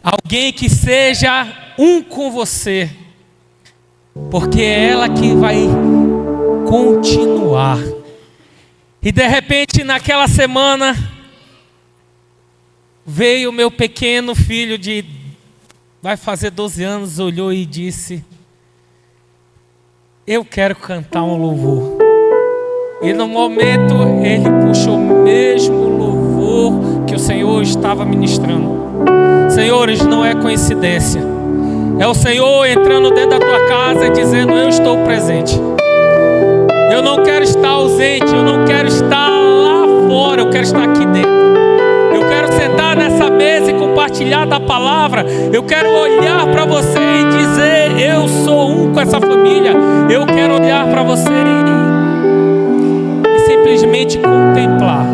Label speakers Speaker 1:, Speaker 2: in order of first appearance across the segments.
Speaker 1: alguém que seja um com você, porque é ela que vai continuar. E de repente naquela semana veio meu pequeno filho vai fazer 12 anos, olhou e disse: eu quero cantar um louvor. E no momento ele puxou o mesmo louvor que o Senhor estava ministrando. Senhores, não é coincidência. É o Senhor entrando dentro da tua casa e dizendo: eu estou presente. Eu não quero estar ausente, eu não quero estar lá fora, eu quero estar aqui dentro. Eu quero sentar nessa mesa e compartilhar da palavra. Eu quero olhar para você e dizer: eu sou um com essa família. Eu quero olhar para você e simplesmente contemplar.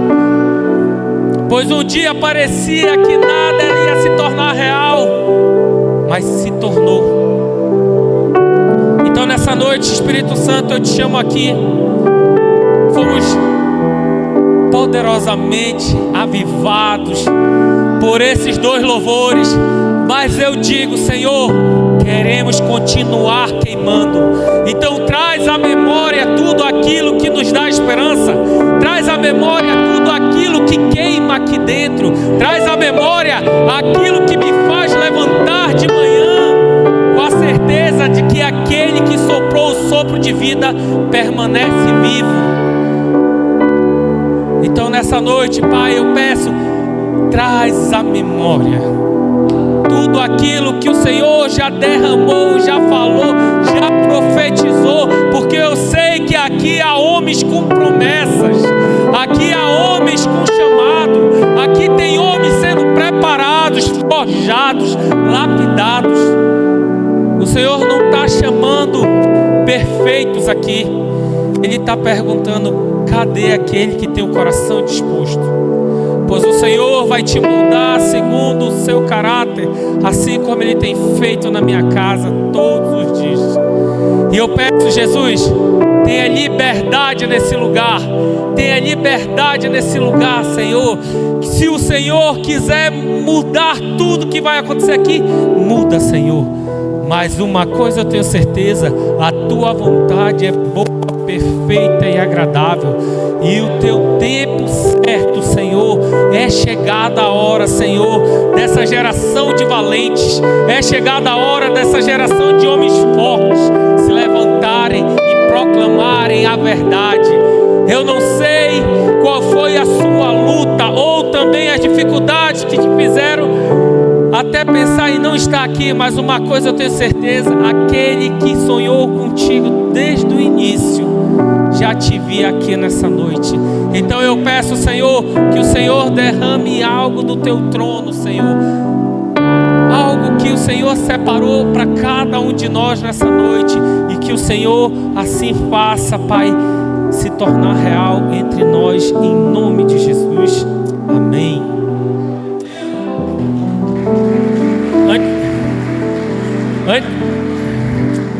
Speaker 1: Pois um dia parecia que nada ia se tornar real, mas se tornou. Então nessa noite, Espírito Santo, eu te chamo aqui. Fomos poderosamente avivados por esses dois louvores, mas eu digo: Senhor, queremos continuar queimando. Então traz à memória tudo aquilo que nos dá esperança, traz à memória tudo aquilo que queima aqui dentro, traz à memória aquilo que me faz levantar de manhã com a certeza de que aquele que soprou o sopro de vida permanece vivo. Então nessa noite, Pai, eu peço: traz à memória tudo aquilo que o Senhor já derramou, já falou, já profetizou, porque eu sei que aqui há homens com promessas, aqui há homens com chamado, aqui tem homens sendo preparados, forjados, lapidados. O Senhor não está chamando perfeitos aqui, Ele está perguntando: cadê aquele que tem o coração disposto? Pois o Senhor vai te moldar segundo o seu caráter, assim como Ele tem feito na minha casa todos os dias. E eu peço, Jesus, tenha liberdade nesse lugar, tenha liberdade nesse lugar, Senhor. Se o Senhor quiser mudar tudo que vai acontecer aqui, muda, Senhor. Mas uma coisa eu tenho certeza: a tua vontade é boa, perfeita e agradável, e o teu tempo certo, Senhor, é chegada a hora, Senhor, dessa geração de valentes, é chegada a hora dessa geração de homens fortes se levantarem e proclamarem a verdade. Eu não sei qual foi a sua luta, ou também as dificuldades que te fizeram até pensar em não estar aqui, mas uma coisa eu tenho certeza: aquele que sonhou contigo desde o início já te vi aqui nessa noite. Então eu peço, Senhor, que o Senhor derrame algo do teu trono, Senhor, algo que o Senhor separou para cada um de nós nessa noite, e que o Senhor assim faça, Pai, se tornar real entre nós, em nome de Jesus. Amém.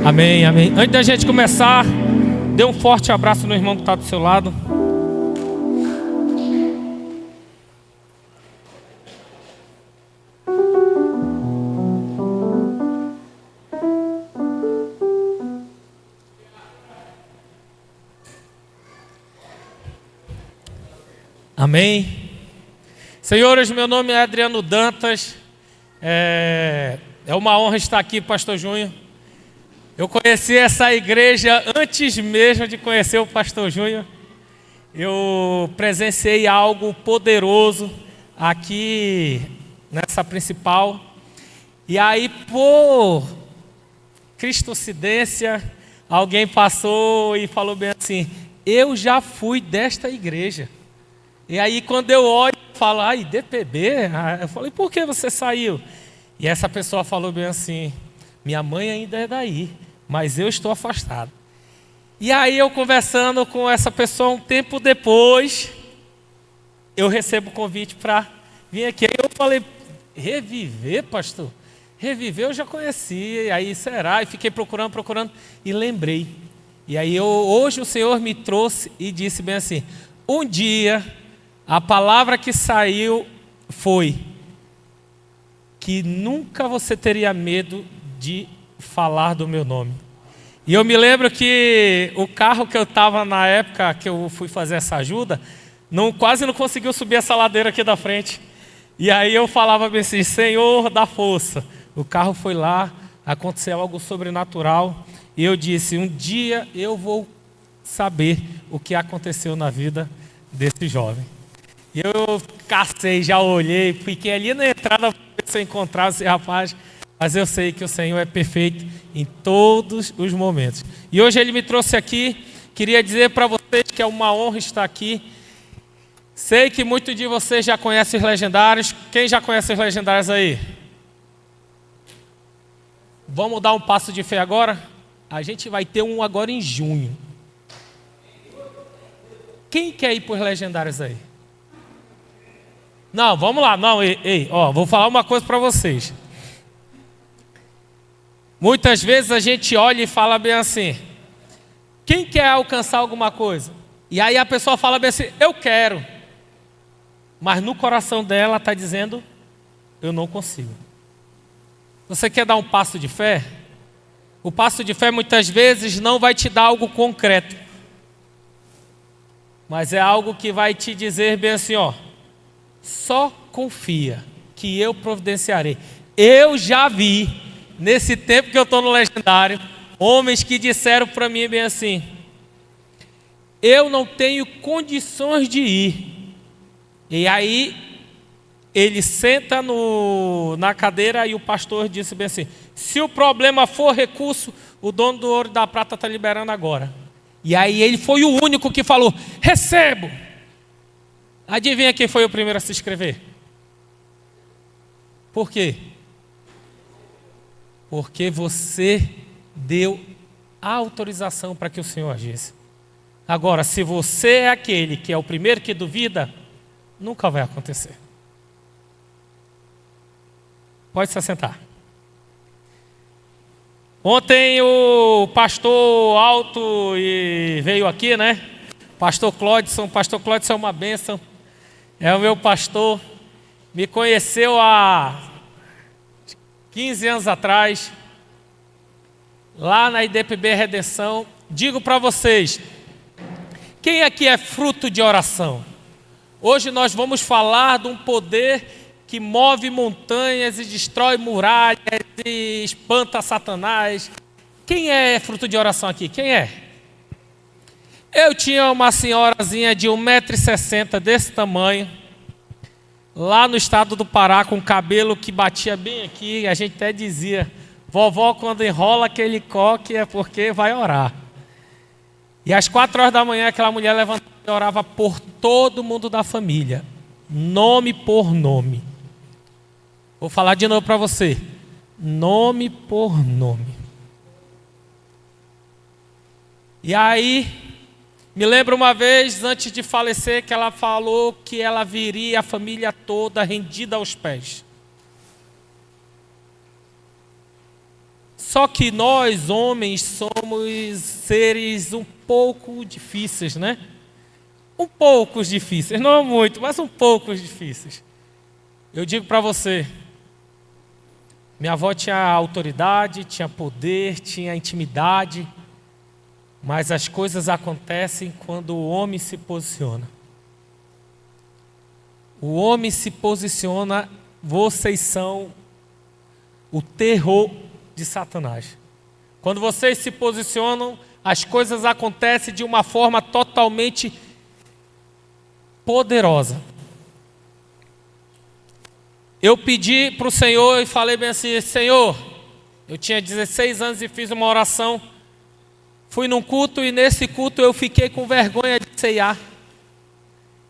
Speaker 1: Amém, amém. Antes da gente começar, dê um forte abraço no irmão que está do seu lado. Amém. Senhores, meu nome é Adriano Dantas. É uma honra estar aqui, Pastor Júnior. Eu conheci essa igreja antes mesmo de conhecer o Pastor Júnior. Eu presenciei algo poderoso aqui nessa principal. E aí, por cristocidência, alguém passou e falou bem assim: eu já fui desta igreja. E aí, quando eu olho, eu falo: ai, DPB? Eu falei: por que você saiu? E essa pessoa falou bem assim: minha mãe ainda é daí, mas eu estou afastado. E aí eu conversando com essa pessoa um tempo depois, eu recebo o convite para vir aqui. Aí eu falei: reviver, pastor? Reviver eu já conhecia, e aí será? E fiquei procurando e lembrei. E aí hoje o Senhor me trouxe e disse bem assim: um dia a palavra que saiu foi que nunca você teria medo de falar do meu nome. E eu me lembro que o carro que eu estava na época que eu fui fazer essa ajuda, quase não conseguiu subir essa ladeira aqui da frente. E aí eu falava assim, Senhor, dá força. O carro foi lá, aconteceu algo sobrenatural. E eu disse, um dia eu vou saber o que aconteceu na vida desse jovem. E eu cacei, já olhei, fiquei ali na entrada para ver se eu encontrava esse rapaz. Mas eu sei que o Senhor é perfeito em todos os momentos. E hoje Ele me trouxe aqui, queria dizer para vocês que é uma honra estar aqui. Sei que muitos de vocês já conhecem os legendários. Quem já conhece os legendários aí? Vamos dar um passo de fé agora? A gente vai ter um agora em junho. Quem quer ir para os legendários aí? Não, vamos lá. Não, vou falar uma coisa para vocês. Muitas vezes a gente olha e fala bem assim, quem quer alcançar alguma coisa? E aí a pessoa fala bem assim, eu quero. Mas no coração dela está dizendo, eu não consigo. Você quer dar um passo de fé? O passo de fé muitas vezes não vai te dar algo concreto. Mas é algo que vai te dizer bem assim, só confia que eu providenciarei. Eu já vi, nesse tempo que eu estou no legendário, homens que disseram para mim bem assim, eu não tenho condições de ir. E aí, ele senta na cadeira e o pastor disse bem assim, se o problema for recurso, o dono do ouro e da prata está liberando agora. E aí ele foi o único que falou, recebo. Adivinha quem foi o primeiro a se inscrever? Por quê? Porque você deu a autorização para que o Senhor agisse. Agora, se você é aquele que é o primeiro que duvida, nunca vai acontecer. Pode se assentar. Ontem o pastor Alto veio aqui, né? Pastor Clodson é uma bênção. É o meu pastor. Me conheceu há 15 anos atrás, lá na IDPB Redenção. Digo para vocês, quem aqui é fruto de oração? Hoje nós vamos falar de um poder que move montanhas e destrói muralhas e espanta Satanás. Quem é fruto de oração aqui? Quem é? Eu tinha uma senhorazinha de 1,60 m desse tamanho, lá no estado do Pará, com cabelo que batia bem aqui, a gente até dizia, vovó quando enrola aquele coque é porque vai orar. E às 4 horas da manhã aquela mulher levantava e orava por todo mundo da família, nome por nome. Vou falar de novo para você, nome por nome. E aí, me lembro uma vez, antes de falecer, que ela falou que ela viria a família toda rendida aos pés. Só que nós, homens, somos seres um pouco difíceis, né? Um pouco difíceis, não muito, mas um pouco difíceis. Eu digo para você, minha avó tinha autoridade, tinha poder, tinha intimidade, mas as coisas acontecem quando o homem se posiciona. O homem se posiciona, vocês são o terror de Satanás. Quando vocês se posicionam, as coisas acontecem de uma forma totalmente poderosa. Eu pedi para o Senhor e falei bem assim, Senhor, eu tinha 16 anos e fiz uma oração, fui num culto e nesse culto eu fiquei com vergonha de ceiar,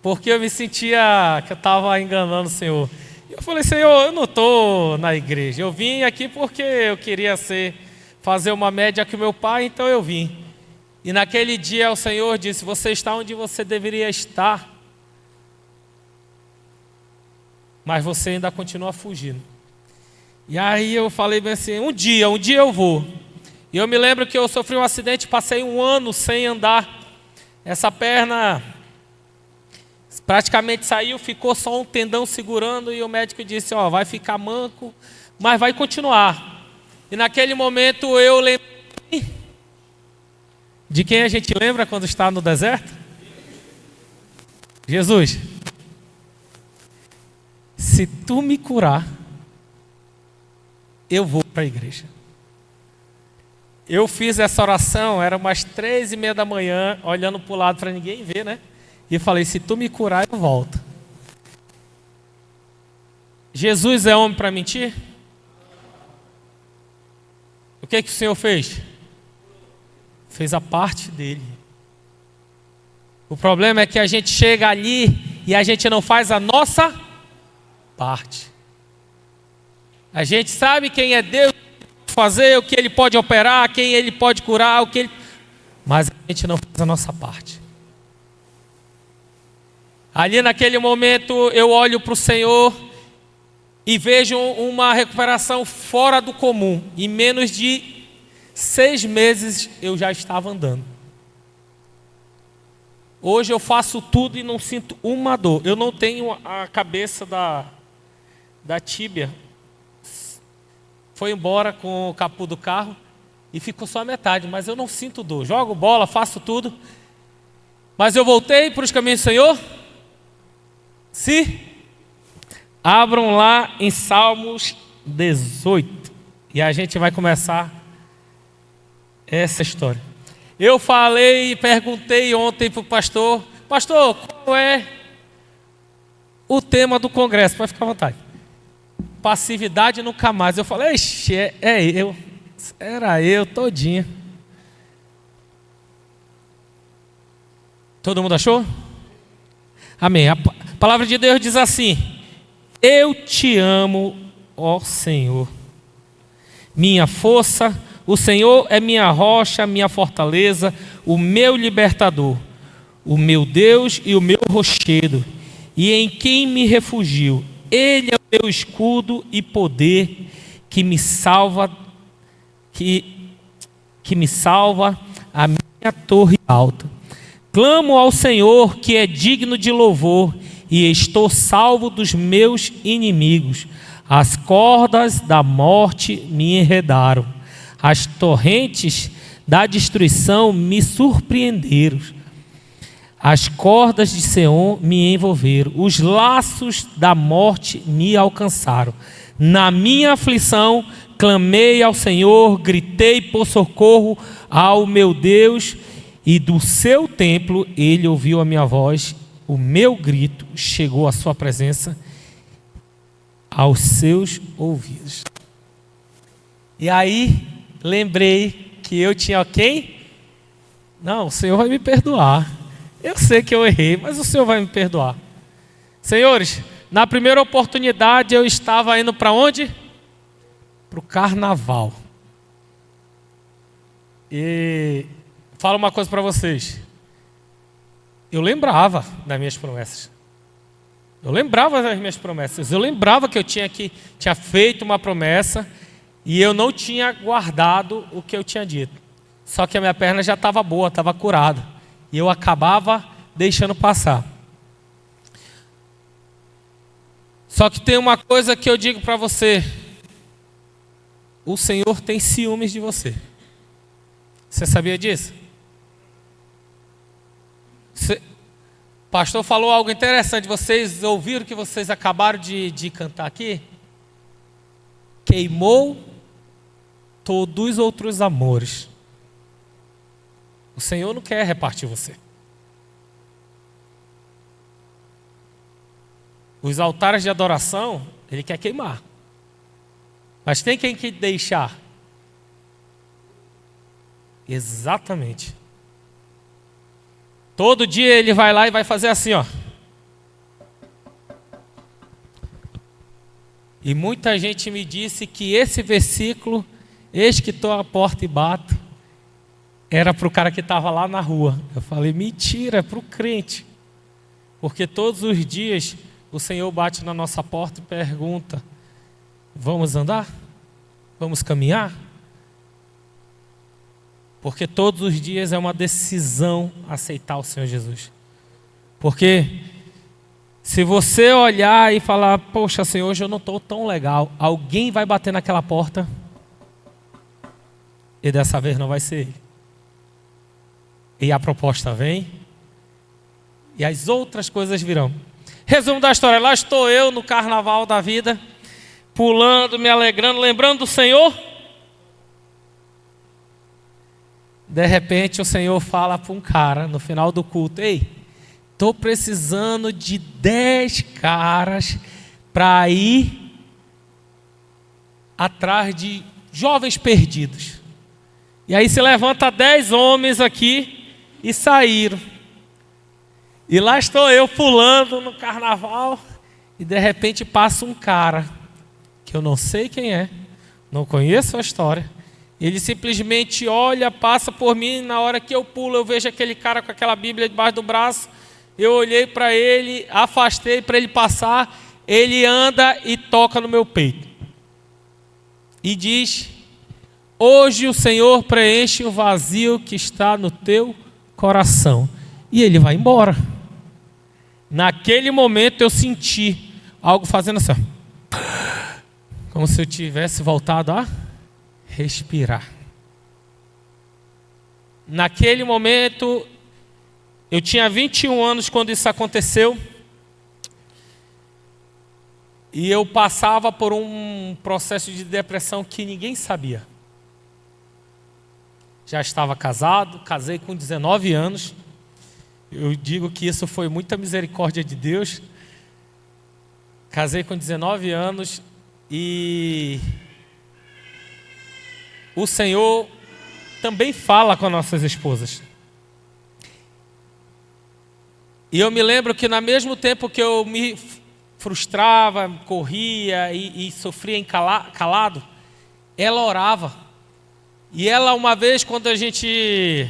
Speaker 1: porque eu me sentia que eu estava enganando o Senhor. Eu falei, Senhor, eu não estou na igreja, eu vim aqui porque eu queria fazer uma média com meu pai, então eu vim. E naquele dia o Senhor disse, você está onde você deveria estar, mas você ainda continua fugindo. E aí eu falei bem assim, um dia eu vou. E eu me lembro que eu sofri um acidente, passei 1 ano sem andar. Essa perna praticamente saiu, ficou só um tendão segurando e o médico disse, vai ficar manco, mas vai continuar. E naquele momento eu lembrei de quem a gente lembra quando está no deserto? Jesus, se tu me curar, eu vou para a igreja. Eu fiz essa oração, era umas 3:30 da manhã, olhando para o lado para ninguém ver, né? E falei, se tu me curar, eu volto. Jesus é homem para mentir? O que o Senhor fez? Fez a parte dele. O problema é que a gente chega ali e a gente não faz a nossa parte. A gente sabe quem é Deus, fazer o que Ele pode operar, quem Ele pode curar, mas a gente não faz a nossa parte. Ali naquele momento eu olho para o Senhor e vejo uma recuperação fora do comum. Em menos de 6 meses eu já estava andando. Hoje eu faço tudo e não sinto uma dor. Eu não tenho a cabeça da tíbia. Foi embora com o capô do carro e ficou só a metade, mas eu não sinto dor. Jogo bola, faço tudo. Mas eu voltei para os caminhos do Senhor. Abram lá em Salmos 18. E a gente vai começar essa história. Eu falei e perguntei ontem para o pastor, qual é o tema do congresso? Pode ficar à vontade. Passividade nunca mais. Eu falei, era eu todinha. Todo mundo achou? Amém. A palavra de Deus diz assim: eu te amo, ó Senhor, minha força. O Senhor é minha rocha, minha fortaleza, o meu libertador, o meu Deus e o meu rochedo, e em quem me refugio. Ele é o meu escudo e poder, que me salva, que me salva, a minha torre alta. Clamo ao Senhor, que é digno de louvor, e estou salvo dos meus inimigos. As cordas da morte me enredaram, as torrentes da destruição me surpreenderam. As cordas de Seom me envolveram, os laços da morte me alcançaram. Na minha aflição, clamei ao Senhor, gritei por socorro ao meu Deus, e do seu templo ele ouviu a minha voz. O meu grito chegou à sua presença, aos seus ouvidos. E aí, lembrei que eu tinha quem? Não, o Senhor vai me perdoar. Eu sei que eu errei, mas o Senhor vai me perdoar. Senhores, na primeira oportunidade eu estava indo para onde? Para o carnaval. E falo uma coisa para vocês. Eu lembrava das minhas promessas. Eu lembrava que eu tinha feito uma promessa e eu não tinha guardado o que eu tinha dito. Só que a minha perna já estava boa, estava curada. E eu acabava deixando passar. Só que tem uma coisa que eu digo para você. O Senhor tem ciúmes de você. Você sabia disso? O pastor falou algo interessante. Vocês ouviram o que vocês acabaram de cantar aqui? Queimou todos os outros amores. O Senhor não quer repartir você. Os altares de adoração, Ele quer queimar. Mas tem quem que deixar? Exatamente. Todo dia Ele vai lá e vai fazer assim, ó. E muita gente me disse que esse versículo, eis que estou à porta e bato, era para o cara que estava lá na rua. Eu falei, mentira, é para o crente. Porque todos os dias o Senhor bate na nossa porta e pergunta, vamos andar? Vamos caminhar? Porque todos os dias é uma decisão aceitar o Senhor Jesus. Porque Se você olhar e falar, poxa, Senhor, hoje eu não estou tão legal, alguém vai bater naquela porta e dessa vez não vai ser ele. E a proposta vem e as outras coisas virão. Resumo da história, lá estou eu no carnaval da vida, pulando, me alegrando, lembrando do Senhor. De repente o Senhor fala para um cara no final do culto, ei, estou precisando de 10 caras para ir atrás de jovens perdidos. E aí se levanta 10 homens aqui e saíram. E lá estou eu pulando no carnaval e de repente passa um cara que eu não sei quem é, não conheço a história. Ele simplesmente olha, passa por mim, na hora que eu pulo eu vejo aquele cara com aquela Bíblia debaixo do braço. Eu olhei para ele, afastei para ele passar, ele anda e toca no meu peito. E diz, hoje o Senhor preenche o vazio que está no teu coração. E ele vai embora. Naquele momento eu senti algo fazendo assim, como se eu tivesse voltado a respirar. Naquele momento, eu tinha 21 anos quando isso aconteceu. E eu passava por um processo de depressão que ninguém sabia. Já estava casado, casei com 19 anos. Eu digo que isso foi muita misericórdia de Deus. Casei com 19 anos e o Senhor também fala com nossas esposas. E eu me lembro que no mesmo tempo que eu me frustrava, corria e sofria calado, ela orava. E ela uma vez, quando a gente,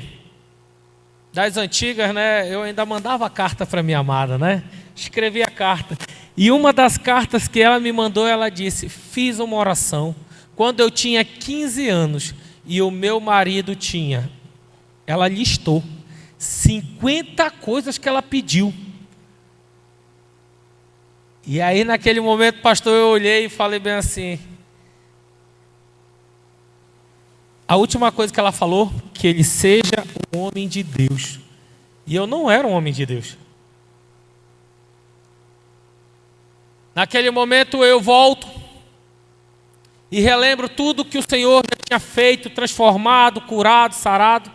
Speaker 1: das antigas, né, eu ainda mandava carta para minha amada, né? Escrevia carta. E uma das cartas que ela me mandou, ela disse, fiz uma oração quando eu tinha 15 anos e o meu marido tinha. Ela listou 50 coisas que ela pediu. E aí naquele momento, pastor, eu olhei e falei bem assim, a última coisa que ela falou, que ele seja um homem de Deus. E eu não era um homem de Deus. Naquele momento eu volto e relembro tudo que o Senhor já tinha feito, transformado, curado, sarado.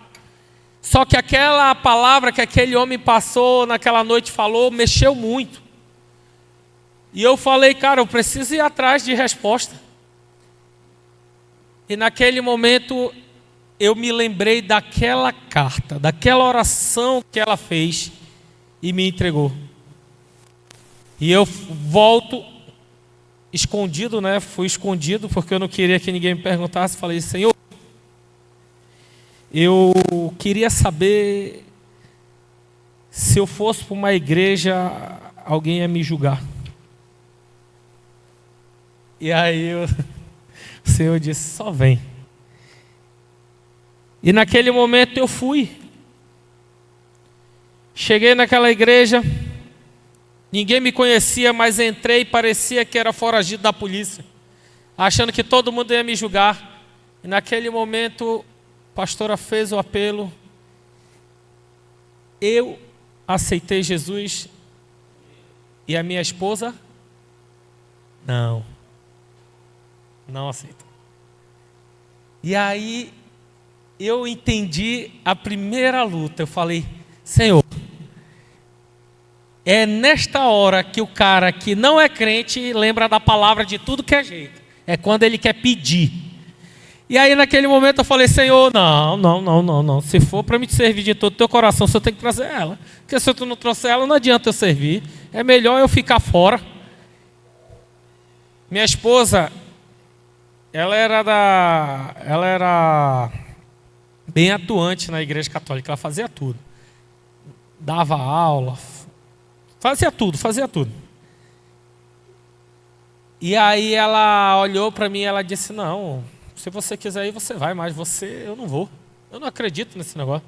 Speaker 1: Só que aquela palavra que aquele homem passou naquela noite, falou, mexeu muito. E eu falei, cara, eu preciso ir atrás de resposta. E naquele momento eu me lembrei daquela carta, daquela oração que ela fez e me entregou. E eu volto escondido, né? Fui escondido porque eu não queria que ninguém me perguntasse. Falei, Senhor, eu queria saber se eu fosse para uma igreja, alguém ia me julgar. E aí o Senhor disse, só vem. E naquele momento eu fui. Cheguei naquela igreja, ninguém me conhecia, mas entrei e parecia que era foragido da polícia, achando que todo mundo ia me julgar. E naquele momento, a pastora fez o apelo. Eu aceitei Jesus e a minha esposa não aceita. E aí eu entendi a primeira luta. Eu falei, Senhor, é nesta hora que o cara que não é crente lembra da palavra de tudo que é jeito. É quando ele quer pedir. E aí naquele momento eu falei, Senhor, não. Se for para me servir de todo o teu coração, você tem que trazer ela. Porque se tu não trouxer ela, não adianta eu servir. É melhor eu ficar fora. Minha esposa, ela era bem atuante na igreja católica. Ela fazia tudo. Dava aula, fazia tudo. E aí ela olhou para mim e ela disse, não, se você quiser ir, você vai, mas eu não vou. Eu não acredito nesse negócio.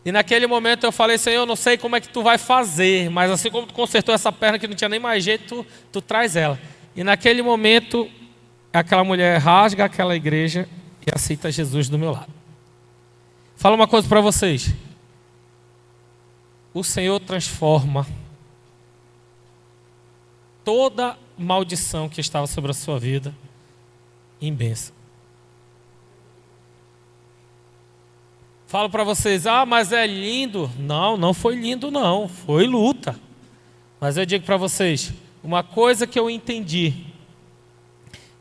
Speaker 1: E naquele momento eu falei, Senhor, eu não sei como é que tu vai fazer, mas assim como tu consertou essa perna que não tinha nem mais jeito, tu traz ela. E naquele momento, aquela mulher rasga aquela igreja e aceita Jesus do meu lado. Fala uma coisa para vocês. O Senhor transforma toda maldição que estava sobre a sua vida em bênção. Falo para vocês, mas é lindo. Não, não foi lindo não, foi luta. Mas eu digo para vocês, uma coisa que eu entendi,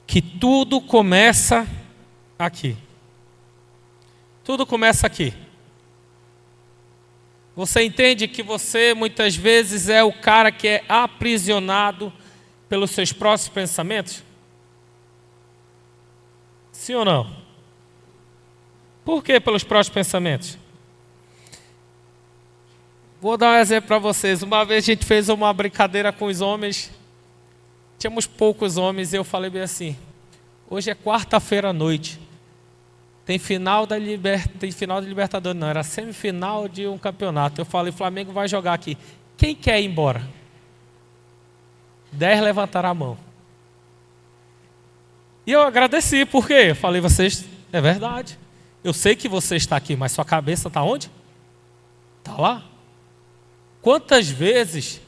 Speaker 1: que tudo começa aqui. Tudo começa aqui. Você entende que você muitas vezes é o cara que é aprisionado pelos seus próprios pensamentos? Sim ou não? Por que pelos próprios pensamentos? Vou dar um exemplo para vocês. Uma vez a gente fez uma brincadeira com os homens. Tínhamos poucos homens e eu falei bem assim, hoje é quarta-feira à noite. Tem final da Libertadores, não, era semifinal de um campeonato. Eu falei, Flamengo vai jogar aqui. Quem quer ir embora? 10 levantaram a mão. E eu agradeci, por quê? Eu falei, vocês, é verdade. Eu sei que você está aqui, mas sua cabeça está onde? Está lá. Quantas vezes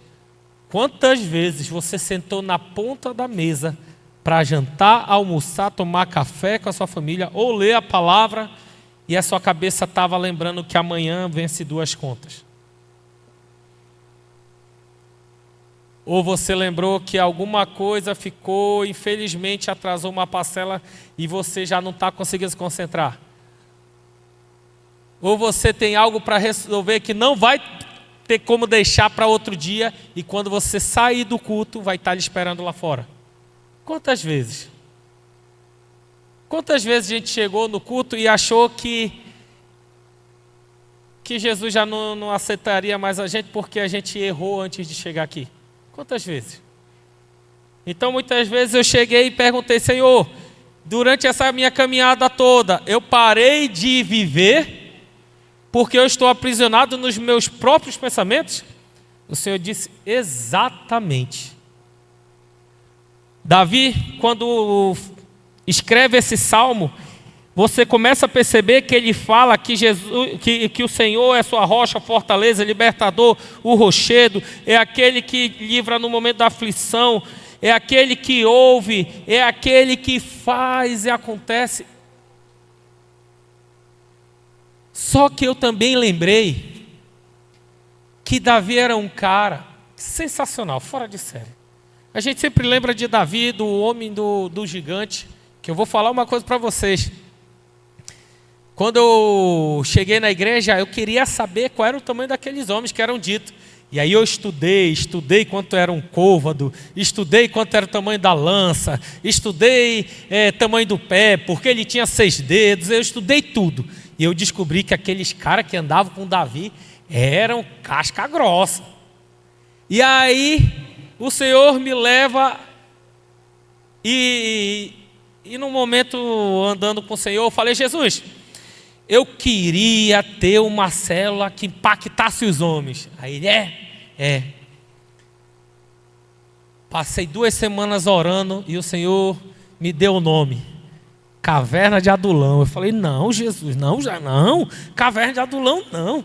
Speaker 1: você sentou na ponta da mesa para jantar, almoçar, tomar café com a sua família ou ler a palavra e a sua cabeça estava lembrando que amanhã vence 2 contas? Ou você lembrou que alguma coisa ficou, infelizmente atrasou uma parcela e você já não está conseguindo se concentrar? Ou você tem algo para resolver que não vai ter como deixar para outro dia e quando você sair do culto vai estar lhe esperando lá fora? Quantas vezes? Quantas vezes a gente chegou no culto e achou que Jesus já não aceitaria mais a gente porque a gente errou antes de chegar aqui? Quantas vezes? Então muitas vezes eu cheguei e perguntei, Senhor, durante essa minha caminhada toda, eu parei de viver porque eu estou aprisionado nos meus próprios pensamentos? O Senhor disse, exatamente. Davi, quando escreve esse salmo, você começa a perceber que ele fala que que o Senhor é sua rocha, fortaleza, libertador, o rochedo, é aquele que livra no momento da aflição, é aquele que ouve, é aquele que faz e acontece. Só que eu também lembrei que Davi era um cara sensacional, fora de série. A gente sempre lembra de Davi, do homem do gigante, que eu vou falar uma coisa para vocês. Quando eu cheguei na igreja, eu queria saber qual era o tamanho daqueles homens que eram ditos. E aí eu estudei quanto era um côvado, estudei quanto era o tamanho da lança, estudei tamanho do pé, porque ele tinha 6 dedos, eu estudei tudo. E eu descobri que aqueles caras que andavam com Davi eram casca grossa. E aí o Senhor me leva e num momento andando com o Senhor, eu falei, Jesus, eu queria ter uma célula que impactasse os homens. Aí ele, Passei 2 semanas orando e o Senhor me deu o nome. Caverna de Adulão. Eu falei, não, Jesus, não, já não. Caverna de Adulão, não.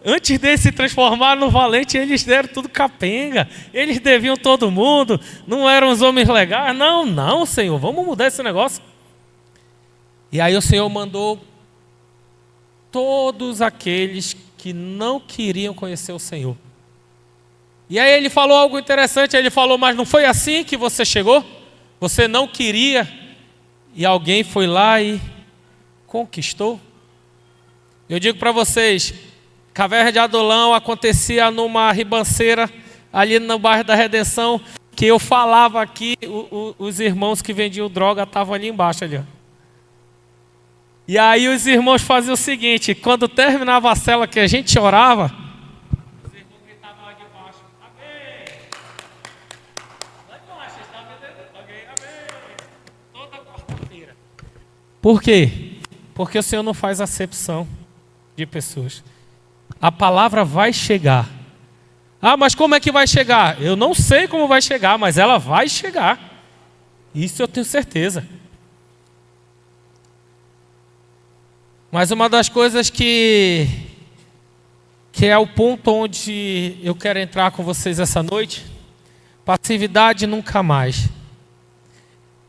Speaker 1: Antes de se transformar no valente, eles deram tudo capenga. Eles deviam todo mundo. Não eram os homens legais. Não, Senhor, vamos mudar esse negócio. E aí o Senhor mandou todos aqueles que não queriam conhecer o Senhor. E aí ele falou algo interessante. Ele falou, mas não foi assim que você chegou? Você não queria... E alguém foi lá e conquistou. Eu digo para vocês, Caverna de Adulão acontecia numa ribanceira ali no bairro da Redenção, que eu falava aqui, os irmãos que vendiam droga estavam ali embaixo. Ali, ó. E aí os irmãos faziam o seguinte, quando terminava a cela que a gente orava, os irmãos gritavam lá de baixo, amém! Lá embaixo, eles estavam vendendo droga, amém! Toda quarta-feira. Por quê? Porque o Senhor não faz acepção de pessoas. A palavra vai chegar. Ah, mas como é que vai chegar? Eu não sei como vai chegar, mas ela vai chegar. Isso eu tenho certeza. Mas uma das coisas que é o ponto onde eu quero entrar com vocês essa noite, passividade nunca mais.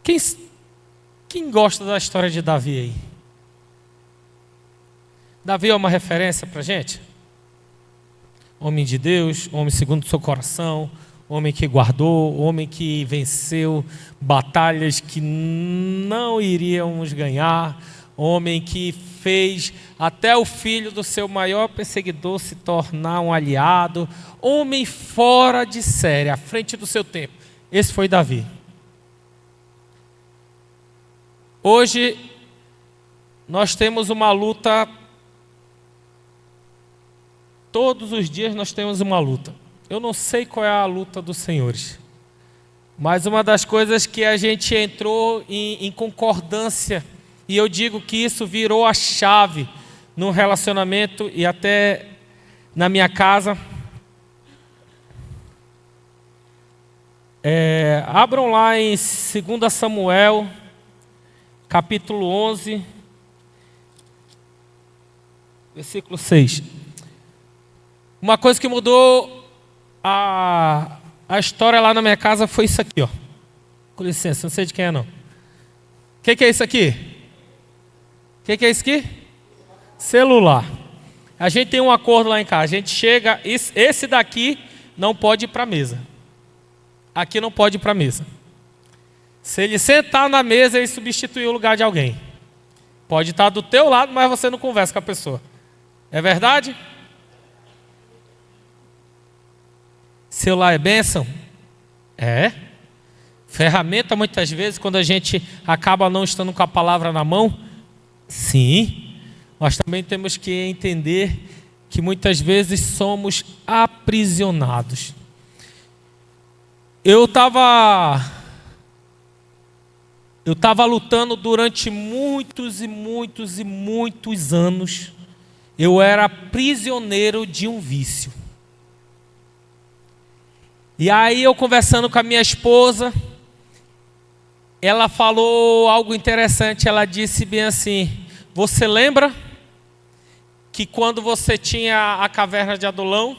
Speaker 1: Quem gosta da história de Davi aí? Davi é uma referência para a gente? Homem de Deus, homem segundo o seu coração, homem que guardou, homem que venceu batalhas que não iríamos ganhar, homem que fez até o filho do seu maior perseguidor se tornar um aliado, homem fora de série, à frente do seu tempo. Esse foi Davi. Hoje nós temos uma luta. Todos os dias nós temos uma luta. Eu não sei qual é a luta dos senhores, mas uma das coisas que a gente entrou em concordância, e eu digo que isso virou a chave no relacionamento e até na minha casa. Abram lá em 2 Samuel, capítulo 11, versículo 6. Uma coisa que mudou a história lá na minha casa foi isso aqui, ó. Com licença, não sei de quem é não. O que é isso aqui? O que é isso aqui? Celular. A gente tem um acordo lá em casa. A gente chega, esse daqui não pode ir para a mesa. Aqui não pode ir para a mesa. Se ele sentar na mesa, ele substituiu o lugar de alguém. Pode estar do teu lado, mas você não conversa com a pessoa. É verdade? Celular é bênção? É. Ferramenta muitas vezes quando a gente acaba não estando com a palavra na mão? Sim. Nós também temos que entender que muitas vezes somos aprisionados. Eu estava lutando durante muitos anos. Eu era prisioneiro de um vício. E aí eu conversando com a minha esposa, ela falou algo interessante. Ela disse bem assim: você lembra que quando você tinha a caverna de Adulão,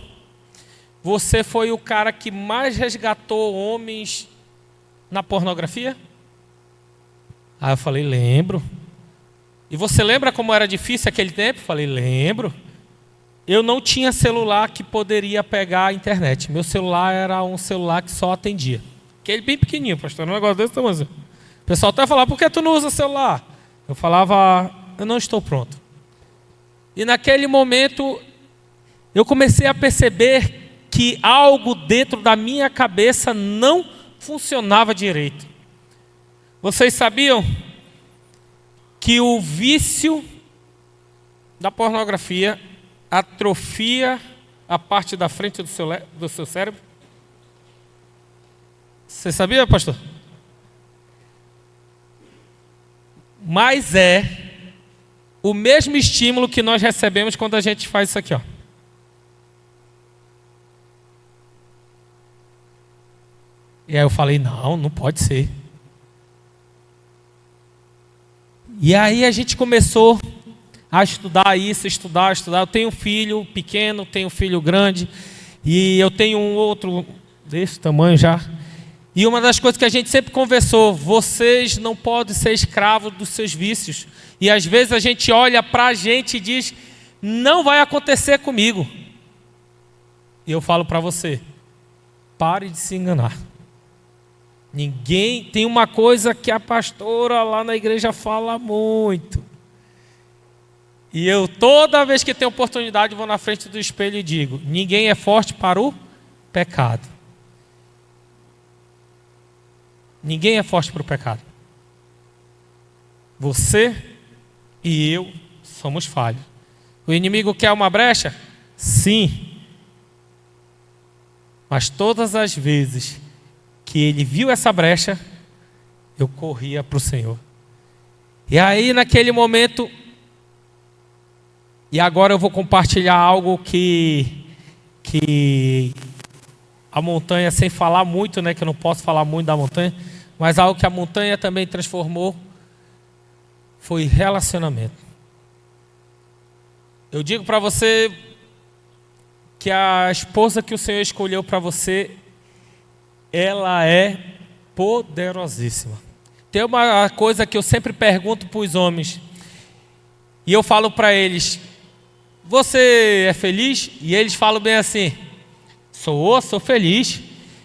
Speaker 1: você foi o cara que mais resgatou homens na pornografia? Aí eu falei: lembro. E você lembra como era difícil aquele tempo? Eu falei: lembro. Eu não tinha celular que poderia pegar a internet. Meu celular era um celular que só atendia. Aquele bem pequenininho, pastor, um negócio desse tamanho. O pessoal até falava: por que tu não usa celular? Eu falava: eu não estou pronto. E naquele momento, eu comecei a perceber que algo dentro da minha cabeça não funcionava direito. Vocês sabiam que o vício da pornografia atrofia a parte da frente do seu cérebro? Você sabia, pastor? Mas é o mesmo estímulo que nós recebemos quando a gente faz isso aqui, ó. E aí eu falei: não pode ser. E aí a gente começou a estudar isso, estudar. Eu tenho um filho pequeno, tenho um filho grande, e eu tenho um outro desse tamanho já. E uma das coisas que a gente sempre conversou: vocês não podem ser escravos dos seus vícios. E às vezes a gente olha para a gente e diz: não vai acontecer comigo. E eu falo para você: pare de se enganar. Ninguém. Tem uma coisa que a pastora lá na igreja fala muito. E eu, toda vez que tenho oportunidade, vou na frente do espelho e digo: ninguém é forte para o pecado. Ninguém é forte para o pecado. Você e eu somos falhos. O inimigo quer uma brecha? Sim. Mas todas as vezes que ele viu essa brecha, eu corria para o Senhor. E aí naquele momento, E agora eu vou compartilhar algo que a montanha, sem falar muito, né, que eu não posso falar muito da montanha, mas algo que a montanha também transformou foi relacionamento. Eu digo para você que a esposa que o Senhor escolheu para você, ela é poderosíssima. Tem uma coisa que eu sempre pergunto para os homens, e eu falo para eles: você é feliz? E eles falam bem assim: sou feliz.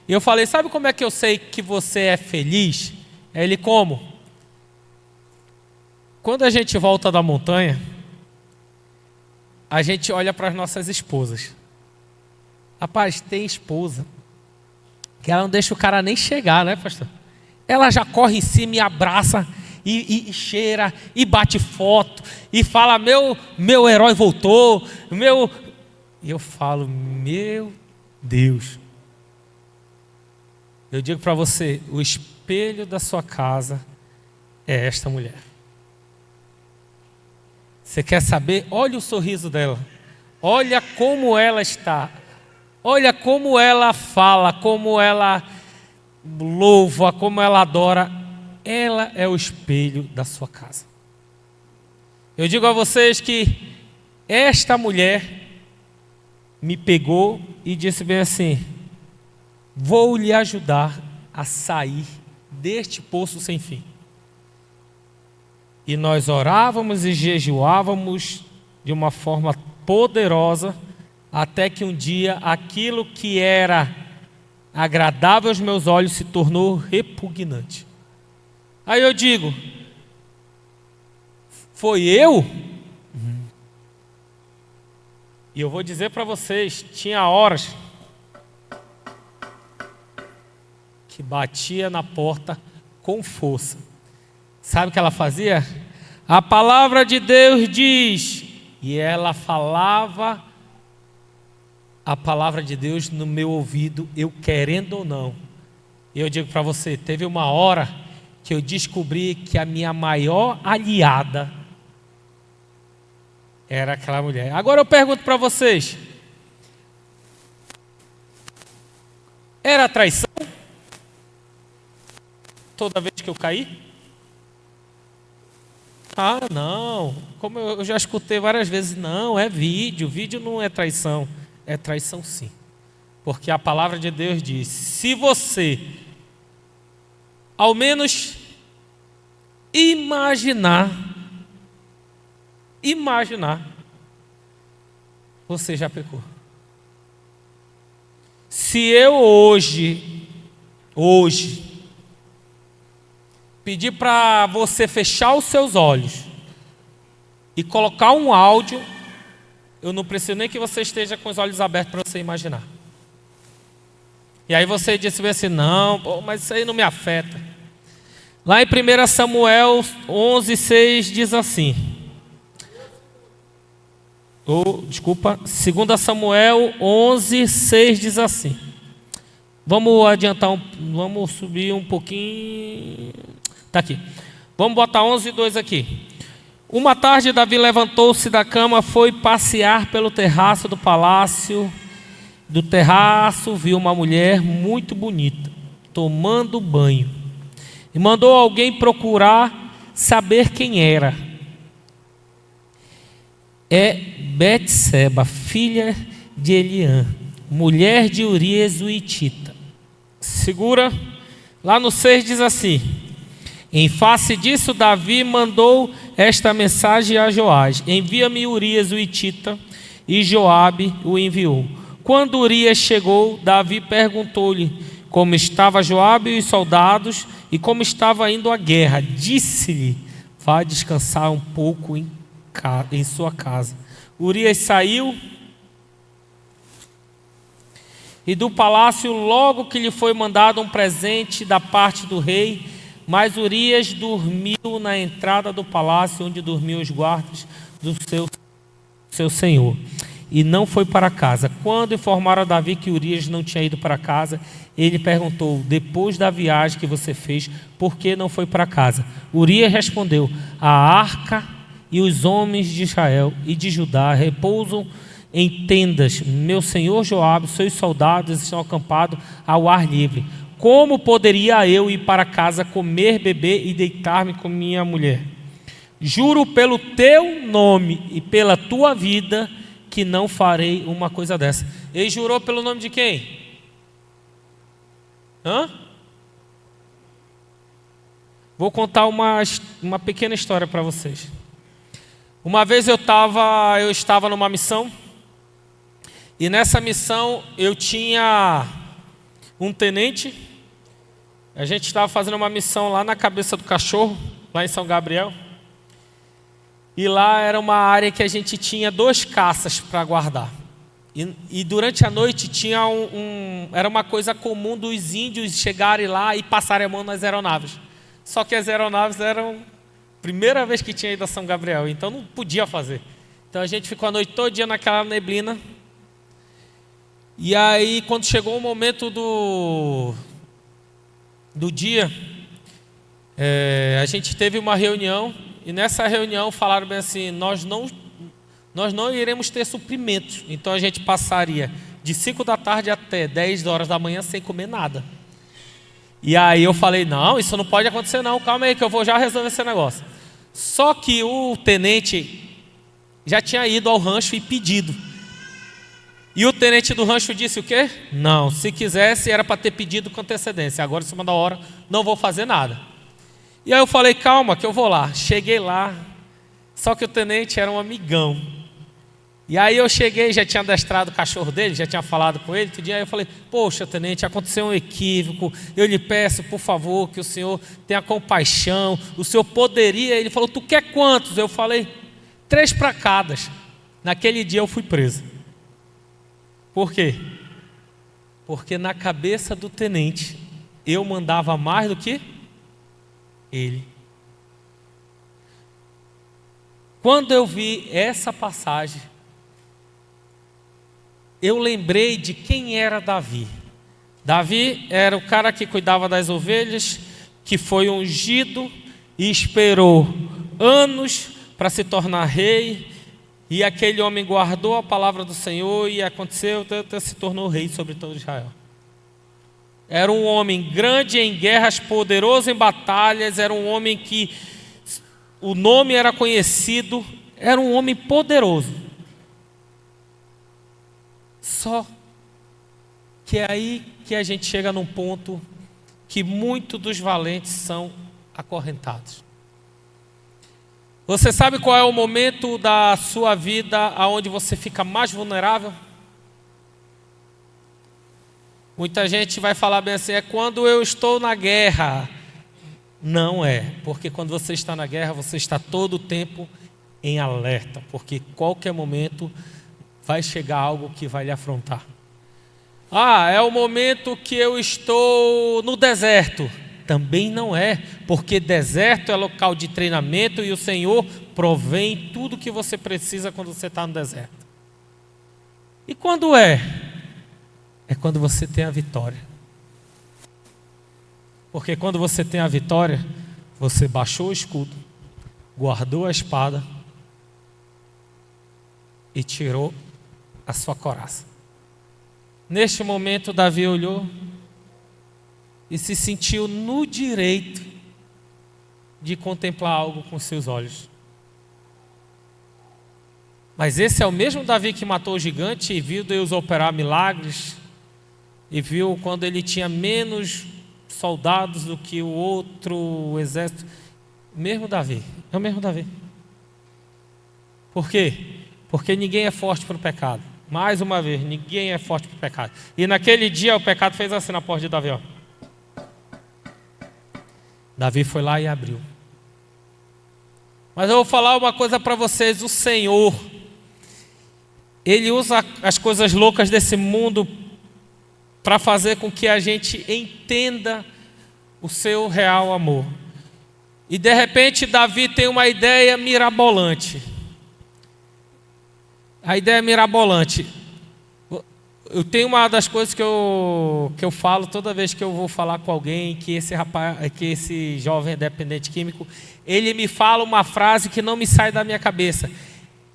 Speaker 1: E eu falei: sabe como é que eu sei que você é feliz? Ele: como? Quando a gente volta da montanha, a gente olha para as nossas esposas. Rapaz, tem esposa que ela não deixa o cara nem chegar, né, pastor? Ela já corre em cima e abraça, e cheira, e bate foto, e fala: meu herói voltou, E eu falo: meu Deus. Eu digo para você, o espelho da sua casa é esta mulher. Você quer saber? Olha o sorriso dela. Olha como ela está. Olha como ela fala, como ela louva, como ela adora. Ela é o espelho da sua casa. Eu digo a vocês que esta mulher me pegou e disse bem assim: vou lhe ajudar a sair deste poço sem fim. E nós orávamos e jejuávamos de uma forma poderosa, até que um dia aquilo que era agradável aos meus olhos se tornou repugnante. Aí eu digo: foi eu? E eu vou dizer para vocês, tinha horas que batia na porta com força. Sabe o que ela fazia? A palavra de Deus diz, e ela falava a palavra de Deus no meu ouvido, eu querendo ou não. E eu digo para você, teve uma hora que eu descobri que a minha maior aliada era aquela mulher. Agora eu pergunto para vocês, era traição? Toda vez que eu caí? Ah, não, como eu já escutei várias vezes, não, é vídeo não é traição. É traição sim, porque a palavra de Deus diz: se você ao menos imaginar, você já pecou. Se eu hoje pedir para você fechar os seus olhos e colocar um áudio, eu não preciso nem que você esteja com os olhos abertos para você imaginar. E aí você disse assim: não, mas isso aí não me afeta. Lá em 1 Samuel 11:6 diz assim, 2 Samuel 11:6 diz assim. Vamos adiantar, vamos subir um pouquinho. Está aqui. Vamos botar 11:2 aqui. Uma tarde Davi levantou-se da cama, foi passear pelo terraço do palácio. Do terraço viu uma mulher muito bonita, tomando banho. E mandou alguém procurar saber quem era. É Betseba, filha de Eliã, mulher de Urias o Hitita. Segura. Lá no 6 diz assim: em face disso, Davi mandou esta mensagem a Joás: envia-me Urias o Hitita. E Joabe o enviou. Quando Urias chegou, Davi perguntou-lhe como estava Joabe e os soldados e como estava indo a guerra. Disse-lhe: vá descansar um pouco em sua casa. Urias saiu e do palácio logo que lhe foi mandado um presente da parte do rei. Mas Urias dormiu na entrada do palácio, onde dormiam os guardas do seu senhor, e não foi para casa. Quando informaram a Davi que Urias não tinha ido para casa, ele perguntou: depois da viagem que você fez, por que não foi para casa? Urias respondeu: a arca e os homens de Israel e de Judá repousam em tendas. Meu senhor Joabe, seus soldados estão acampados ao ar livre. Como poderia eu ir para casa, comer, beber e deitar-me com minha mulher? Juro pelo teu nome e pela tua vida que não farei uma coisa dessa. Ele jurou pelo nome de quem? Vou contar uma pequena história para vocês. Uma vez eu estava numa missão, e nessa missão eu tinha um tenente. A gente estava fazendo uma missão lá na Cabeça do Cachorro, lá em São Gabriel. E lá era uma área que a gente tinha 2 caças para guardar. E durante a noite tinha era uma coisa comum dos índios chegarem lá e passarem a mão nas aeronaves. Só que as aeronaves eram a primeira vez que tinha ido a São Gabriel, então não podia fazer. Então a gente ficou a noite todinha naquela neblina. E aí quando chegou o momento do dia, a gente teve uma reunião. E nessa reunião falaram bem assim: nós não iremos ter suprimentos. Então a gente passaria de 5 da tarde até 10 horas da manhã sem comer nada. E aí eu falei: não, isso não pode acontecer não, calma aí que eu vou já resolver esse negócio. Só que o tenente já tinha ido ao rancho e pedido. E o tenente do rancho disse o quê? Não, se quisesse era para ter pedido com antecedência. Agora em cima da hora não vou fazer nada. E aí eu falei: calma que eu vou lá. Cheguei lá, só que o tenente era um amigão. E aí eu cheguei, já tinha adestrado o cachorro dele, já tinha falado com ele tudo. Aí eu falei: poxa tenente, aconteceu um equívoco, eu lhe peço por favor que o senhor tenha compaixão, o senhor poderia... Ele falou: tu quer quantos? Eu falei: 3 para cada. Naquele dia eu fui preso. Por quê? Porque na cabeça do tenente eu mandava mais do que ele. Quando eu vi essa passagem, eu lembrei de quem era Davi. Davi era o cara que cuidava das ovelhas, que foi ungido e esperou anos para se tornar rei. E aquele homem guardou a palavra do Senhor e aconteceu, se tornou rei sobre todo Israel. Era um homem grande em guerras, poderoso em batalhas, era um homem que o nome era conhecido, era um homem poderoso. Só que é aí que a gente chega num ponto que muitos dos valentes são acorrentados. Você sabe qual é o momento da sua vida onde você fica mais vulnerável? Muita gente vai falar bem assim: é quando eu estou na guerra. Não é, porque quando você está na guerra, você está todo o tempo em alerta, porque qualquer momento vai chegar algo que vai lhe afrontar. É o momento que eu estou no deserto. Também não é, porque deserto é local de treinamento e o Senhor provém tudo que você precisa quando você está no deserto. E quando é? É quando você tem a vitória. Porque quando você tem a vitória, você baixou o escudo, guardou a espada e tirou a sua coraça. Neste momento, Davi olhou e se sentiu no direito de contemplar algo com seus olhos. Mas esse é o mesmo Davi que matou o gigante e viu Deus operar milagres, e viu quando ele tinha menos soldados do que o outro exército. Mesmo Davi, é o mesmo Davi. Por quê? Porque ninguém é forte para o pecado. Mais uma vez, ninguém é forte para o pecado. E naquele dia o pecado fez assim na porta de Davi, ó. Davi foi lá e abriu. Mas eu vou falar uma coisa para vocês: o Senhor, Ele usa as coisas loucas desse mundo para fazer com que a gente entenda o seu real amor. E de repente Davi tem uma ideia mirabolante. A ideia mirabolante: Eu tenho uma das coisas que eu falo toda vez que eu vou falar com alguém, que esse jovem dependente químico, ele me fala uma frase que não me sai da minha cabeça.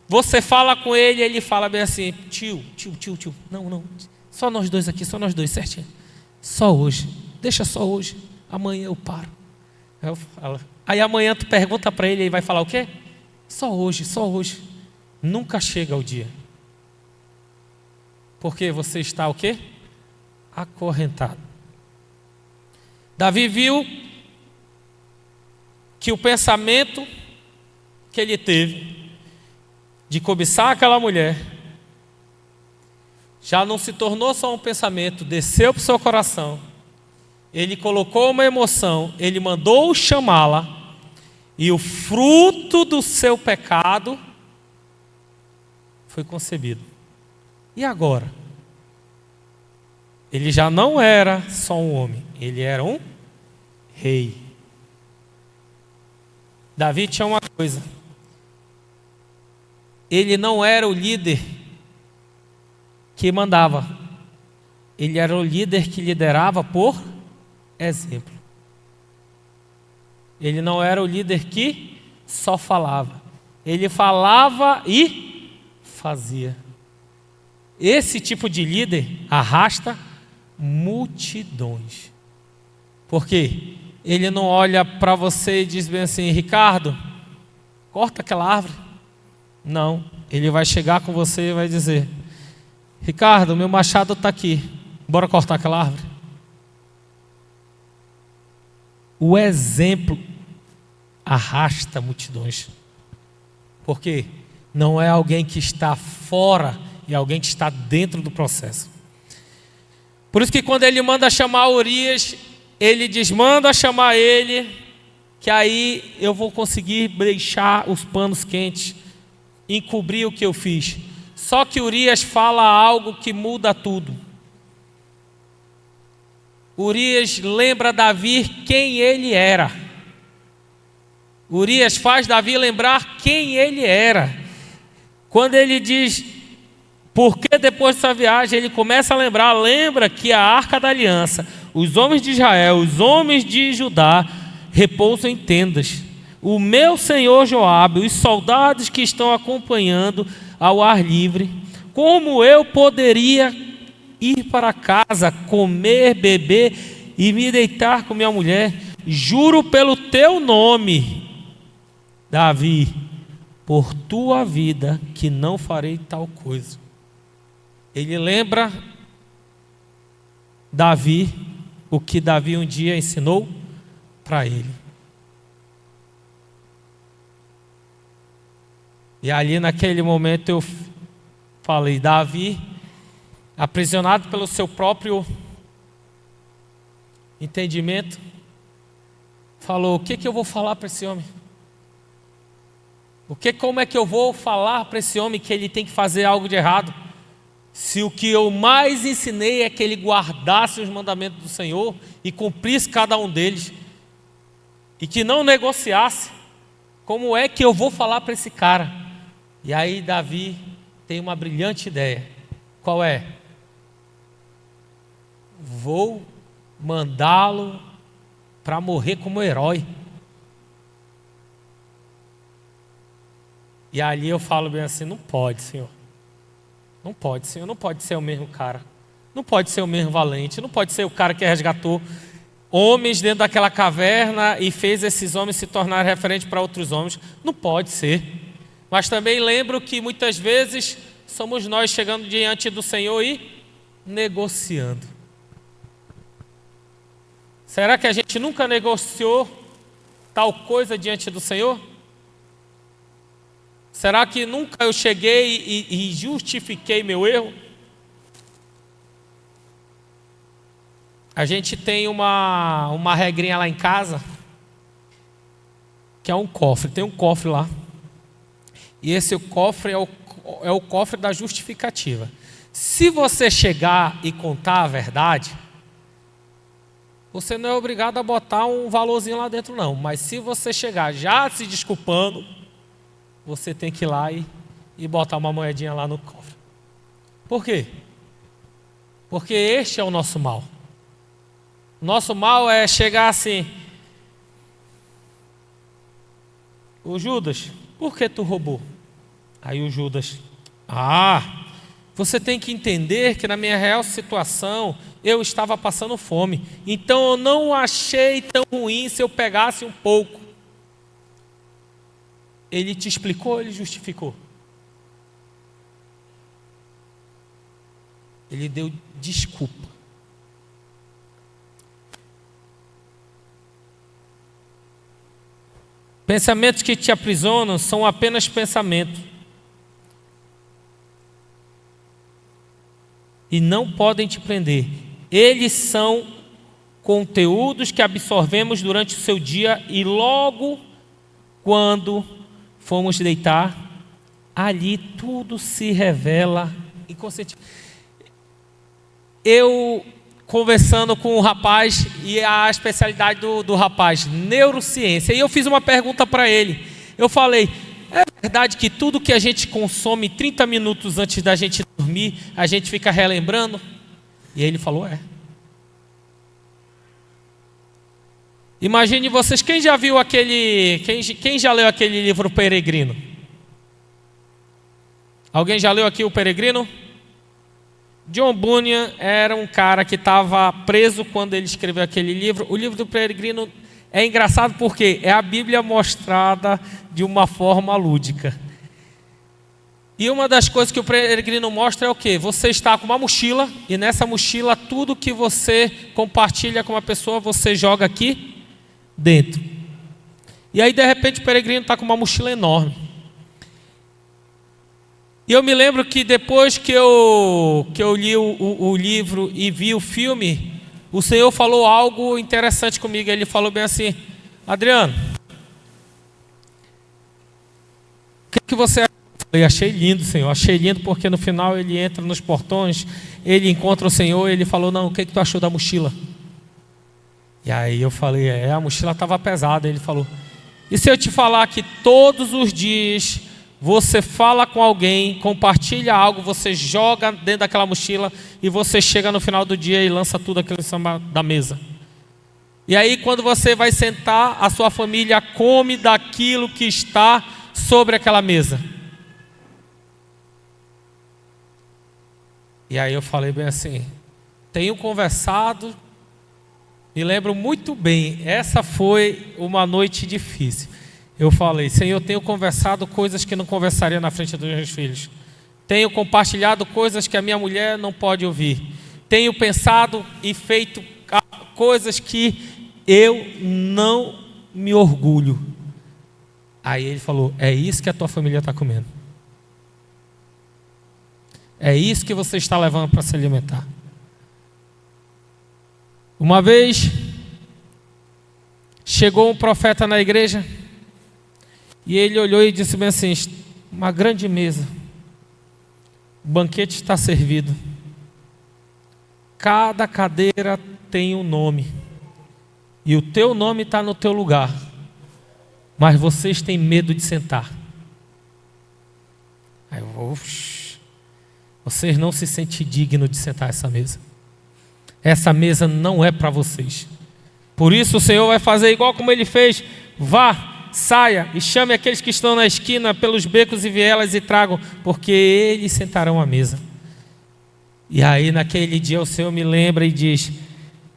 Speaker 1: Você fala com ele, ele fala bem assim: tio, não, só nós dois aqui, só nós dois, certinho. Só hoje, deixa só hoje, amanhã eu paro. Eu falo. Aí amanhã tu pergunta para ele, ele vai falar o quê? Só hoje. Nunca chega o dia. Porque você está o quê? Acorrentado. Davi viu que o pensamento que ele teve de cobiçar aquela mulher já não se tornou só um pensamento, desceu para o seu coração. Ele colocou uma emoção, ele mandou chamá-la, e o fruto do seu pecado foi concebido. E agora? Ele já não era só um homem, ele era um rei. Davi tinha uma coisa: ele não era o líder que mandava, ele era o líder que liderava por exemplo. Ele não era o líder que só falava, ele falava e fazia. Esse tipo de líder arrasta multidões. Por quê? Ele não olha para você e diz bem assim: Ricardo, corta aquela árvore. Não, ele vai chegar com você e vai dizer: Ricardo, meu machado está aqui, bora cortar aquela árvore. O exemplo arrasta multidões. Por quê? Não é alguém que está fora, é alguém que está dentro do processo. Por isso que quando ele manda chamar Urias, ele diz: manda chamar ele, que aí eu vou conseguir deixar os panos quentes, encobrir o que eu fiz. Só que Urias fala algo que muda tudo. Urias lembra Davi quem ele era. Urias faz Davi lembrar quem ele era. Quando ele diz, porque depois dessa viagem, ele começa a lembra que a Arca da Aliança, os homens de Israel, os homens de Judá, repousam em tendas. O meu senhor Joabe, os soldados que estão acompanhando ao ar livre, como eu poderia ir para casa, comer, beber e me deitar com minha mulher? Juro pelo teu nome, Davi, por tua vida, que não farei tal coisa. Ele lembra Davi o que Davi um dia ensinou para ele. E ali naquele momento eu falei: Davi, aprisionado pelo seu próprio entendimento, falou: o que eu vou falar para esse homem? Como é que eu vou falar para esse homem que ele tem que fazer algo de errado? Se o que eu mais ensinei é que ele guardasse os mandamentos do Senhor e cumprisse cada um deles, e que não negociasse, como é que eu vou falar para esse cara? E aí Davi tem uma brilhante ideia. Qual é? Vou mandá-lo para morrer como herói. E ali eu falo bem assim: não pode, Senhor. Não pode, Senhor. Não pode ser o mesmo cara. Não pode ser o mesmo valente. Não pode ser o cara que resgatou homens dentro daquela caverna e fez esses homens se tornarem referentes para outros homens. Não pode ser. Mas também lembro que muitas vezes somos nós chegando diante do Senhor e negociando. Será que a gente nunca negociou tal coisa diante do Senhor? Será que nunca eu cheguei e justifiquei meu erro? A gente tem uma regrinha lá em casa, que é um cofre. Tem um cofre lá. E esse cofre é o cofre da justificativa. Se você chegar e contar a verdade, você não é obrigado a botar um valorzinho lá dentro não. Mas se você chegar já se desculpando, você tem que ir lá e botar uma moedinha lá no cofre. Por quê? Porque este é o nosso mal. O nosso mal é chegar assim: o Judas, por que tu roubou? Aí o Judas: você tem que entender que na minha real situação eu estava passando fome, então eu não achei tão ruim se eu pegasse um pouco. Ele te explicou, ele justificou. Ele deu desculpa. Pensamentos que te aprisionam são apenas pensamentos. E não podem te prender. Eles são conteúdos que absorvemos durante o seu dia e logo quando formos deitar, ali tudo se revela inconscientemente. Eu conversando com o rapaz, e a especialidade do rapaz, neurociência, e eu fiz uma pergunta para ele. Eu falei: é verdade que tudo que a gente consome 30 minutos antes da gente dormir, a gente fica relembrando? E ele falou: é. Imagine vocês, quem já viu quem já leu aquele livro Peregrino? Alguém já leu aqui o Peregrino? John Bunyan era um cara que estava preso quando ele escreveu aquele livro. O livro do Peregrino é engraçado porque é a Bíblia mostrada de uma forma lúdica. E uma das coisas que o Peregrino mostra é o quê? Você está com uma mochila, e nessa mochila tudo que você compartilha com uma pessoa, você joga aqui dentro. E aí de repente o Peregrino está com uma mochila enorme. E eu me lembro que depois que eu li o livro e vi o filme, o Senhor falou algo interessante comigo. Ele falou bem assim: Adriano, o que você achou? Eu achei lindo, Senhor. Achei lindo porque no final ele entra nos portões, ele encontra o Senhor e ele falou: não, o que tu achou da mochila? E aí eu falei: a mochila estava pesada. Ele falou: e se eu te falar que todos os dias você fala com alguém, compartilha algo, você joga dentro daquela mochila e você chega no final do dia e lança tudo aquilo em cima da mesa? E aí quando você vai sentar, a sua família come daquilo que está sobre aquela mesa. E aí eu falei bem assim: tenho conversado, me lembro muito bem, essa foi uma noite difícil. Eu falei: Senhor, eu tenho conversado coisas que não conversaria na frente dos meus filhos. Tenho compartilhado coisas que a minha mulher não pode ouvir. Tenho pensado e feito coisas que eu não me orgulho. Aí ele falou: é isso que a tua família está comendo. É isso que você está levando para se alimentar. Uma vez, chegou um profeta na igreja, e ele olhou e disse bem assim: uma grande mesa, o banquete está servido, cada cadeira tem um nome, e o teu nome está no teu lugar, mas vocês têm medo de sentar. Aí eu: vocês não se sentem dignos de sentar essa mesa. Essa mesa não é para vocês. Por isso o Senhor vai fazer igual como Ele fez: vá, saia e chame aqueles que estão na esquina pelos becos e vielas e tragam, porque eles sentarão à mesa. E aí naquele dia o Senhor me lembra e diz: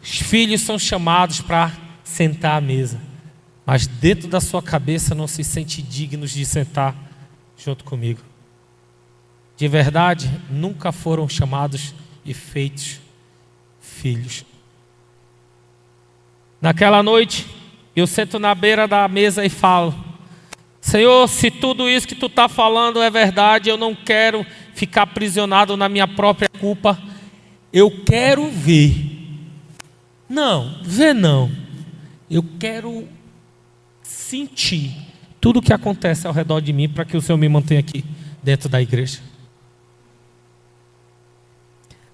Speaker 1: os filhos são chamados para sentar à mesa, mas dentro da sua cabeça não se sente dignos de sentar junto comigo. De verdade, nunca foram chamados e feitos filhos. Naquela noite, eu sento na beira da mesa e falo: Senhor, se tudo isso que tu está falando é verdade, eu não quero ficar aprisionado na minha própria culpa. Eu quero ver. Não, ver não. Eu quero sentir tudo o que acontece ao redor de mim para que o Senhor me mantenha aqui dentro da igreja.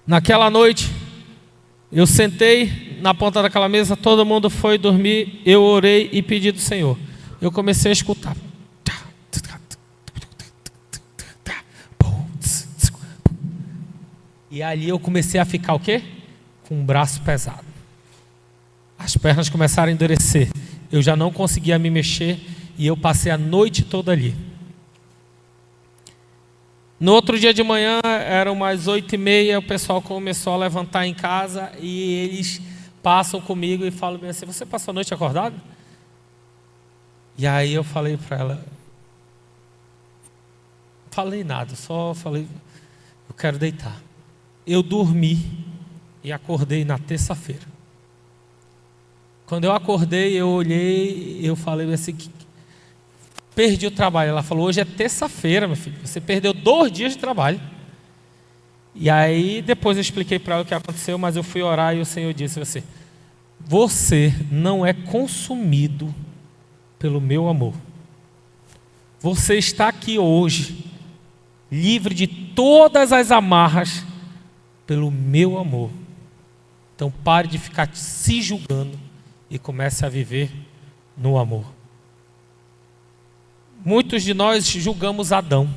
Speaker 1: Naquela noite, eu sentei na ponta daquela mesa, todo mundo foi dormir, eu orei e pedi do Senhor. Eu comecei a escutar. E E ali eu comecei a ficar o quê? Com o braço pesado. As pernas começaram a endurecer. Eu já não conseguia me mexer e eu passei a noite toda ali. No outro dia de manhã, eram umas 8h30, o pessoal começou a levantar em casa e eles passam comigo e falam bem assim: você passou a noite acordado? E aí eu falei para ela, falei nada, só falei, eu quero deitar. Eu dormi e acordei na terça-feira. Quando eu acordei, eu olhei, eu falei assim, perdi o trabalho. Ela falou: hoje é terça-feira, meu filho, você perdeu 2 dias de trabalho. E aí depois eu expliquei para ela o que aconteceu, mas eu fui orar e o Senhor disse assim: você não é consumido pelo meu amor. Você está aqui hoje, livre de todas as amarras, pelo meu amor. Então pare de ficar se julgando e comece a viver no amor. Muitos de nós julgamos Adão,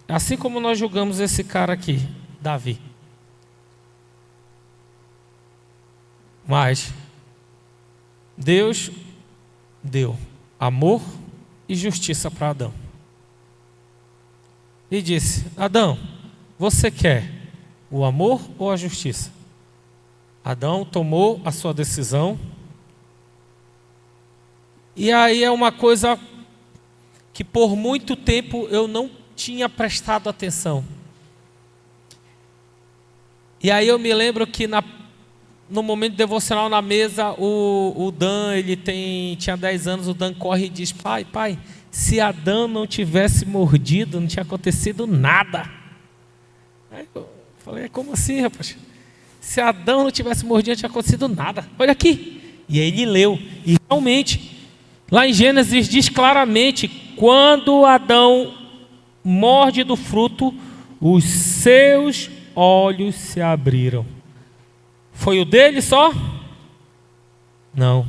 Speaker 1: assim como nós julgamos esse cara aqui, Davi. Mas Deus deu amor e justiça para Adão. E disse: Adão, você quer o amor ou a justiça? Adão tomou a sua decisão. E aí é uma coisa que por muito tempo eu não tinha prestado atenção. E aí eu me lembro que no momento devocional na mesa, o Dan, tinha 10 anos, o Dan corre e diz: pai, se Adão não tivesse mordido, não tinha acontecido nada. Aí eu falei: como assim, rapaz? Se Adão não tivesse mordido, não tinha acontecido nada. Olha aqui. E aí ele leu, e realmente, lá em Gênesis diz claramente: quando Adão morde do fruto, os seus olhos se abriram. Foi o dele só? Não.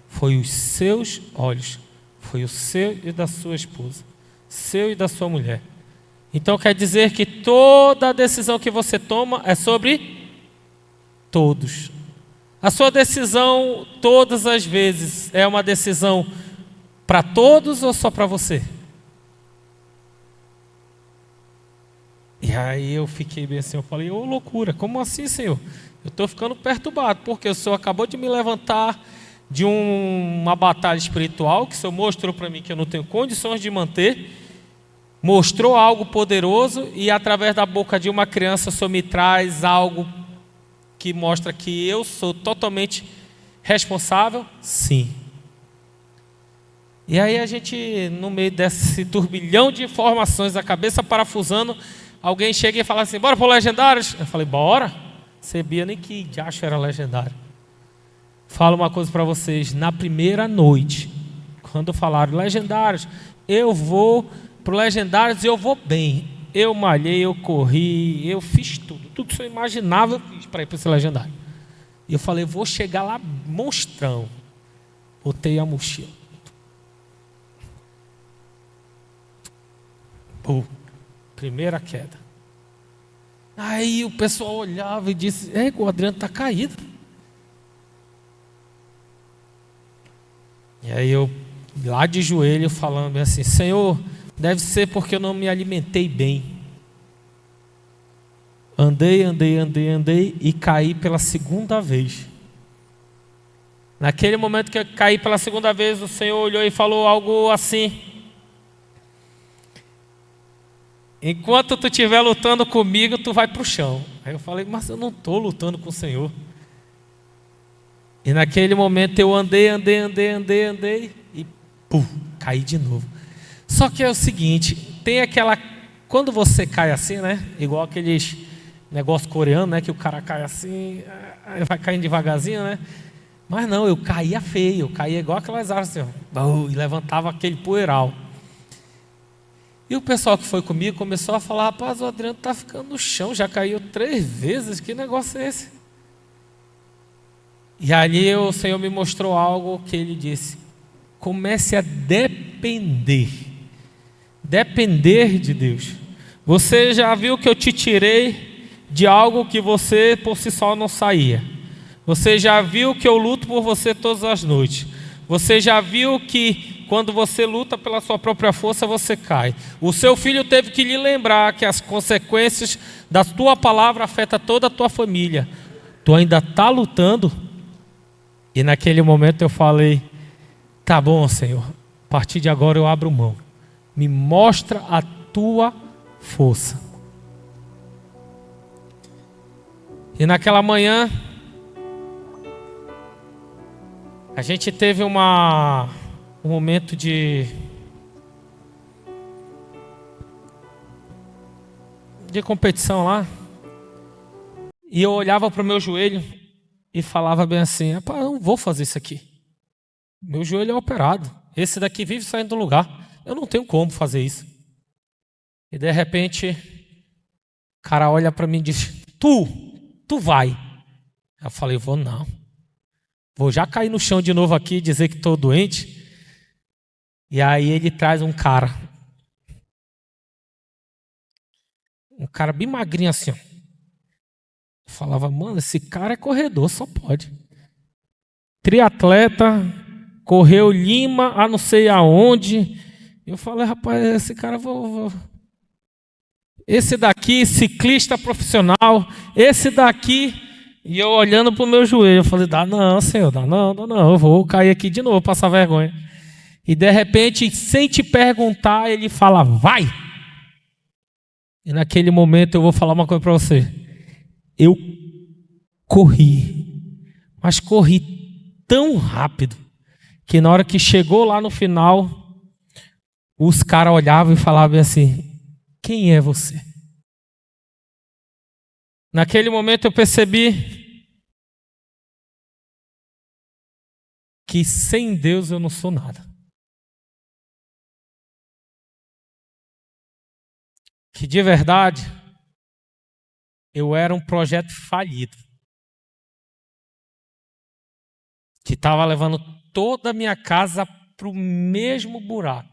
Speaker 1: Foi os seus olhos. Foi o seu e da sua esposa. Seu e da sua mulher. Então quer dizer que toda a decisão que você toma é sobre todos. A sua decisão, todas as vezes, é uma decisão para todos ou só para você? E aí eu fiquei bem assim, eu falei: ô loucura, como assim, Senhor? Eu estou ficando perturbado, porque o Senhor acabou de me levantar de uma batalha espiritual, que o Senhor mostrou para mim que eu não tenho condições de manter, mostrou algo poderoso, e através da boca de uma criança o Senhor me traz algo que mostra que eu sou totalmente responsável? Sim. E aí a gente, no meio desse turbilhão de informações, a cabeça parafusando, alguém chega e fala assim: bora para o Legendários? Eu falei: bora. Sabia nem que diacho era Legendário. Falo uma coisa para vocês: na primeira noite, quando falaram Legendários, eu vou para o Legendários e eu vou bem. Eu malhei, eu corri, eu fiz tudo que você imaginava eu fiz para ir para esse Legendário. E eu falei: vou chegar lá monstrão. Botei a mochila. Pô, primeira queda. Aí o pessoal olhava e disse: o Adriano está caído. E aí eu, lá de joelho, falando assim: Senhor, deve ser porque eu não me alimentei bem. Andei e caí pela segunda vez. Naquele momento que eu caí pela segunda vez, o Senhor olhou e falou algo assim: enquanto tu estiver lutando comigo, tu vai para o chão. Aí eu falei: mas eu não estou lutando com o Senhor. E naquele momento eu andei e caí de novo. Só que é o seguinte, tem aquela... Quando você cai assim, né? Igual aqueles negócios coreanos, né? Que o cara cai assim, vai caindo devagarzinho, né? Mas não, eu caía feio, eu caía igual aquelas árvores assim, e levantava aquele poeiral. E o pessoal que foi comigo começou a falar: rapaz, o Adriano está ficando no chão, já caiu 3 vezes, que negócio é esse? E ali o Senhor me mostrou algo que Ele disse: comece a depender de Deus. Você já viu que eu te tirei de algo que você por si só não saía. Você já viu que eu luto por você todas as noites. Você já viu que quando você luta pela sua própria força, você cai. O seu filho teve que lhe lembrar que as consequências da tua palavra afetam toda a tua família. Tu ainda está lutando? E naquele momento eu falei: tá bom, Senhor, a partir de agora eu abro mão. Me mostra a tua força. E naquela manhã a gente teve um momento de competição lá. E eu olhava para o meu joelho e falava bem assim: rapaz, eu não vou fazer isso aqui. Meu joelho é operado. Esse daqui vive saindo do lugar. Eu não tenho como fazer isso. E de repente, o cara olha para mim e diz: tu vai. Eu falei: vou não. Vou já cair no chão de novo aqui e dizer que estou doente. E aí ele traz um cara bem magrinho assim, ó. Eu falava: mano, esse cara é corredor, só pode. Triatleta, correu Lima a não sei aonde. Eu falei: rapaz, esse cara esse daqui, ciclista profissional, esse daqui. E eu olhando para o meu joelho, eu falei: dá não, Senhor, dá não, eu vou cair aqui de novo, passar vergonha. E de repente, sem te perguntar, ele fala: vai. E naquele momento eu vou falar uma coisa para você. Eu corri, mas corri tão rápido, que na hora que chegou lá no final, os caras olhavam e falavam assim: quem é você? Naquele momento eu percebi que sem Deus eu não sou nada. Que de verdade eu era um projeto falido, que estava levando toda a minha casa para o mesmo buraco.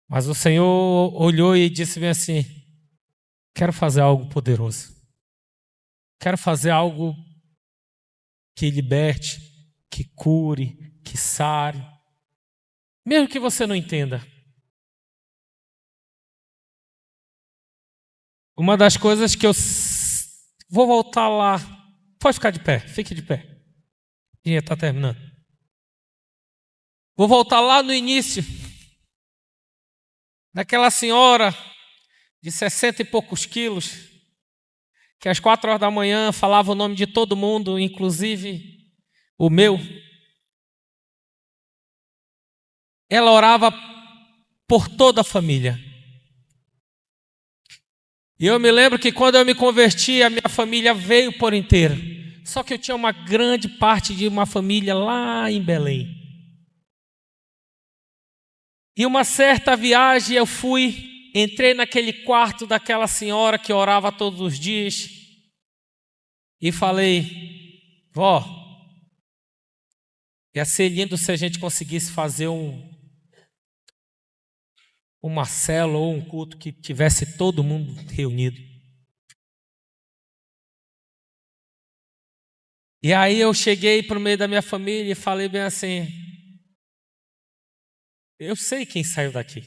Speaker 1: Mas o Senhor olhou e disse bem assim: quero fazer algo poderoso. Quero fazer algo que liberte, que cure, que sare. Mesmo que você não entenda. Uma das coisas que eu vou voltar lá. Pode ficar de pé, fique de pé. Já está terminando. Vou voltar lá no início. Daquela senhora de 60 e poucos quilos, que às 4 horas da manhã falava o nome de todo mundo, inclusive o meu. Ela orava por toda a família. E eu me lembro que quando eu me converti, a minha família veio por inteiro. Só que eu tinha uma grande parte de uma família lá em Belém. E uma certa viagem eu entrei naquele quarto daquela senhora que orava todos os dias e falei: vó, ia ser lindo se a gente conseguisse fazer uma célula ou um culto que tivesse todo mundo reunido. E aí eu cheguei para o meio da minha família e falei bem assim: eu sei quem saiu daqui.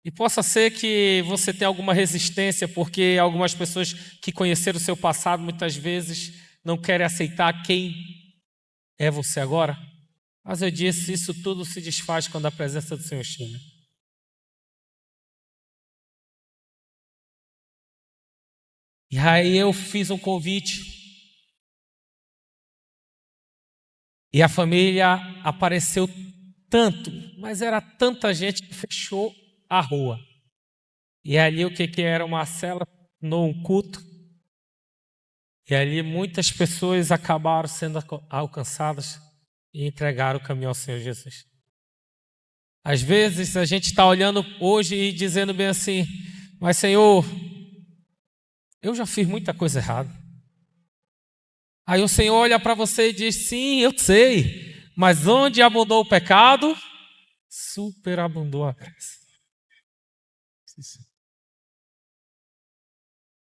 Speaker 1: E possa ser que você tenha alguma resistência, porque algumas pessoas que conheceram o seu passado muitas vezes não querem aceitar quem é você agora. Mas eu disse: isso tudo se desfaz quando a presença do Senhor chega. E aí eu fiz um convite. E a família apareceu tanto, mas era tanta gente que fechou a rua. E ali o que era uma célula, um culto. E ali muitas pessoas acabaram sendo alcançadas e entregaram o caminho ao Senhor Jesus. Às vezes a gente está olhando hoje e dizendo bem assim: mas Senhor, eu já fiz muita coisa errada. Aí o Senhor olha para você e diz: sim, eu sei, mas onde abundou o pecado, superabundou a graça.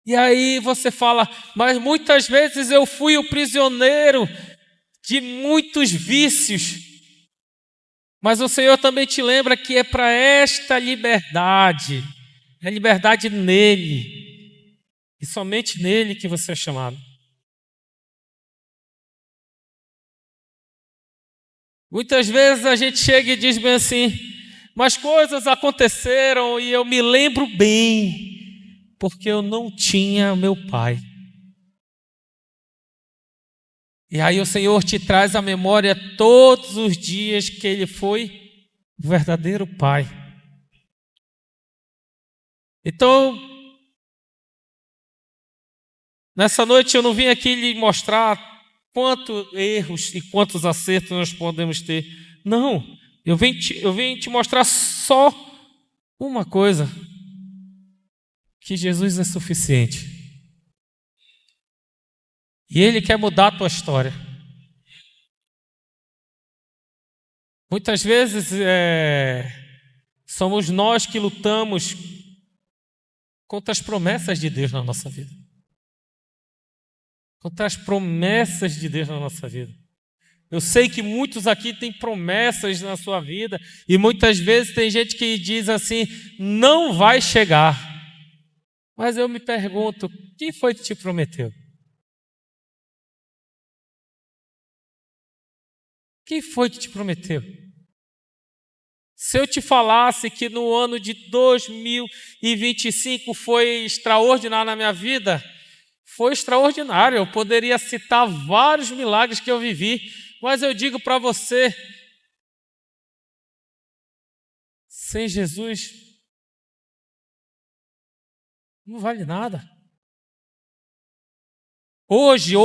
Speaker 1: E aí você fala, mas muitas vezes eu fui o prisioneiro de muitos vícios. Mas o Senhor também te lembra que é para esta liberdade, é liberdade nele, e somente nele que você é chamado. Muitas vezes a gente chega e diz bem assim, mas coisas aconteceram e eu me lembro bem, porque eu não tinha meu pai. E aí o Senhor te traz à memória todos os dias que Ele foi o verdadeiro pai. Então, nessa noite eu não vim aqui lhe mostrar quantos erros e quantos acertos nós podemos ter. Não, eu vim te mostrar só uma coisa, que Jesus é suficiente. E Ele quer mudar a tua história. Muitas vezes somos nós que lutamos contra as promessas de Deus na nossa vida. Contra as promessas de Deus na nossa vida. Eu sei que muitos aqui têm promessas na sua vida e muitas vezes tem gente que diz assim, não vai chegar. Mas eu me pergunto, quem foi que te prometeu? Quem foi que te prometeu? Se eu te falasse que no ano de 2025 foi extraordinário na minha vida, foi extraordinário. Eu poderia citar vários milagres que eu vivi, mas eu digo para você, sem Jesus, não vale nada. Hoje,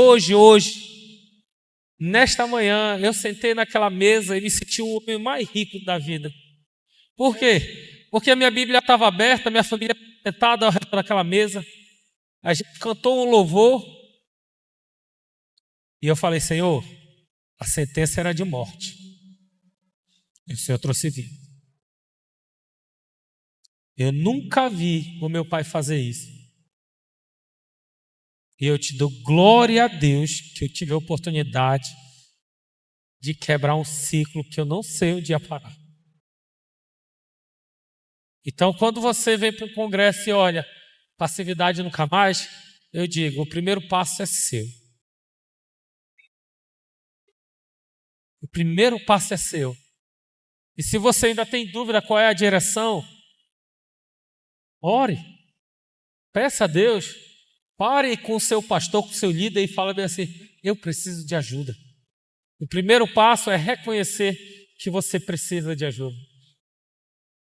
Speaker 1: nesta manhã, eu sentei naquela mesa e me senti o homem mais rico da vida. Por quê? Porque a minha Bíblia estava aberta, minha família sentada ao redor daquela mesa, a gente cantou um louvor e eu falei, Senhor, a sentença era de morte. E o Senhor trouxe vida. Eu nunca vi o meu pai fazer isso. E eu te dou glória a Deus que eu tive a oportunidade de quebrar um ciclo que eu não sei onde ia parar. Então, quando você vem para o congresso e olha, passividade nunca mais, eu digo, o primeiro passo é seu. O primeiro passo é seu. E se você ainda tem dúvida qual é a direção, ore. Peça a Deus. Pare com o seu pastor, com o seu líder e fale bem assim, eu preciso de ajuda. O primeiro passo é reconhecer que você precisa de ajuda.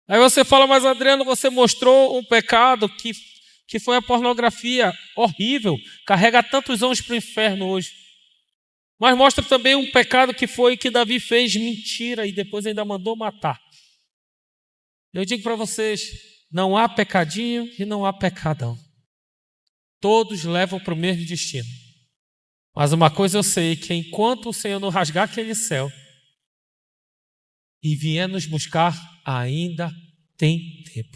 Speaker 1: Aí você fala, mas Adriano, você mostrou um pecado que foi a pornografia, horrível, carrega tantos homens para o inferno hoje. Mas mostra também um pecado que foi que Davi fez, mentira, e depois ainda mandou matar. Eu digo para vocês, não há pecadinho e não há pecadão. Todos levam para o mesmo destino. Mas uma coisa eu sei, que enquanto o Senhor não rasgar aquele céu e vier nos buscar, ainda tem tempo.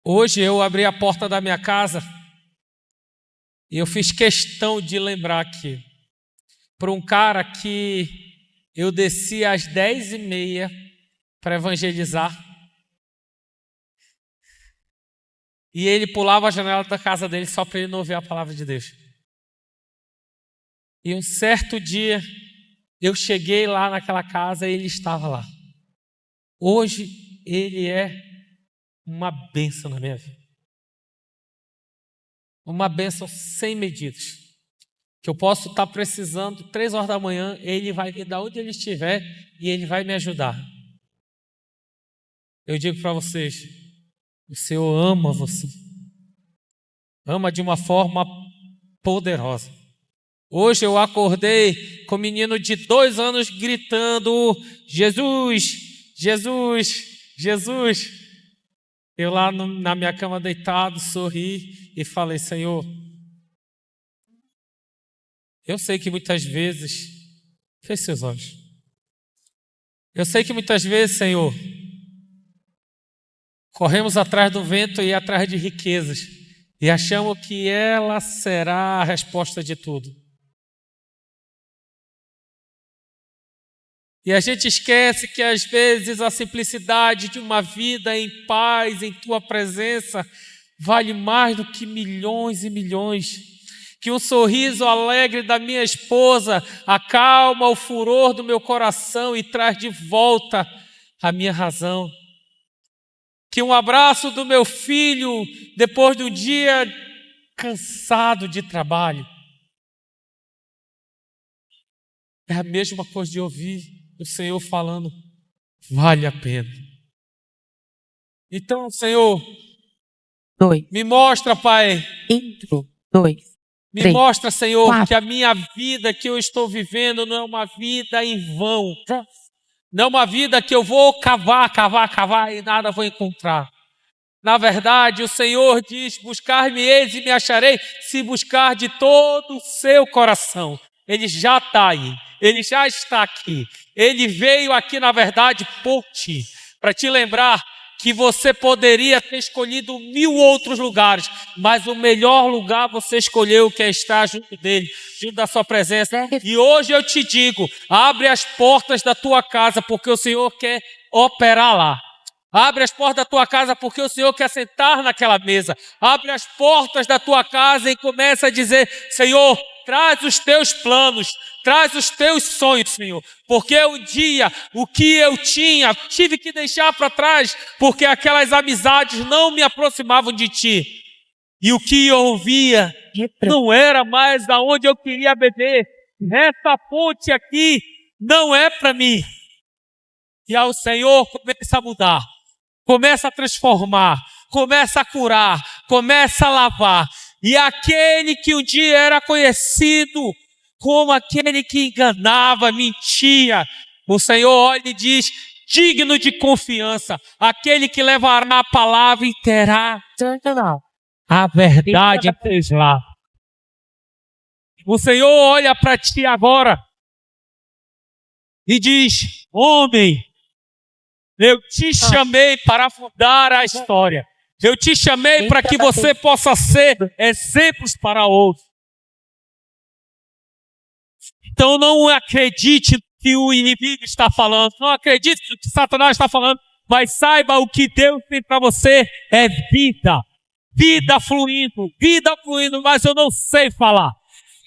Speaker 1: Hoje eu abri a porta da minha casa e eu fiz questão de lembrar aqui para um cara que eu desci às 10h30 para evangelizar. E ele pulava a janela da casa dele só para ele não ouvir a palavra de Deus. E um certo dia, eu cheguei lá naquela casa e ele estava lá. Hoje, ele é uma bênção na minha vida. Uma bênção sem medidas. Que eu posso estar precisando, 3 horas da manhã, ele vai vir de onde ele estiver e ele vai me ajudar. Eu digo para vocês, o Senhor ama você. Ama de uma forma poderosa. Hoje eu acordei com um menino de 2 anos gritando, Jesus, Jesus, Jesus. Eu lá na minha cama deitado, sorri e falei, Senhor, eu sei que muitas vezes, feche seus olhos. Eu sei que muitas vezes, Senhor, Corremos atrás do vento e atrás de riquezas e achamos que ela será a resposta de tudo. E a gente esquece que às vezes a simplicidade de uma vida em paz, em tua presença, vale mais do que milhões e milhões. Que um sorriso alegre da minha esposa acalma o furor do meu coração e traz de volta a minha razão. Que um abraço do meu filho depois de um dia cansado de trabalho é a mesma coisa de ouvir o Senhor falando, vale a pena. Então, Senhor,
Speaker 2: 2,
Speaker 1: me mostra, Pai,
Speaker 2: intro, 2,
Speaker 1: me
Speaker 2: 3,
Speaker 1: mostra, Senhor,
Speaker 2: 4.
Speaker 1: que a minha vida que eu estou vivendo não é uma vida em vão. Não é uma vida que eu vou cavar e nada vou encontrar. Na verdade, o Senhor diz, buscar-me-eis e me acharei, se buscar de todo o seu coração. Ele já está aí, Ele já está aqui. Ele veio aqui, na verdade, por ti, para te lembrar que você poderia ter escolhido 1000 outros lugares, mas o melhor lugar você escolheu, que é estar junto dele, junto da sua presença. E hoje eu te digo, abre as portas da tua casa, porque o Senhor quer operar lá. Abre as portas da tua casa porque o Senhor quer sentar naquela mesa. Abre as portas da tua casa e começa a dizer, Senhor, traz os teus planos, traz os teus sonhos, Senhor. Porque um dia, o que eu tinha, tive que deixar para trás, porque aquelas amizades não me aproximavam de ti. E o que eu ouvia não era mais aonde eu queria beber. Essa fonte aqui não é para mim. E ao Senhor começa a mudar. Começa a transformar, começa a curar, começa a lavar. E aquele que um dia era conhecido como aquele que enganava, mentia, o Senhor olha e diz, digno de confiança, aquele que levará a palavra e terá a verdade em teus lábios. O Senhor olha para ti agora e diz, homem, eu te chamei para mudar a história. Eu te chamei para que você possa ser exemplos para outros. Então não acredite no que o inimigo está falando. Não acredite no que Satanás está falando. Mas saiba o que Deus tem para você é vida. Vida fluindo, mas eu não sei falar.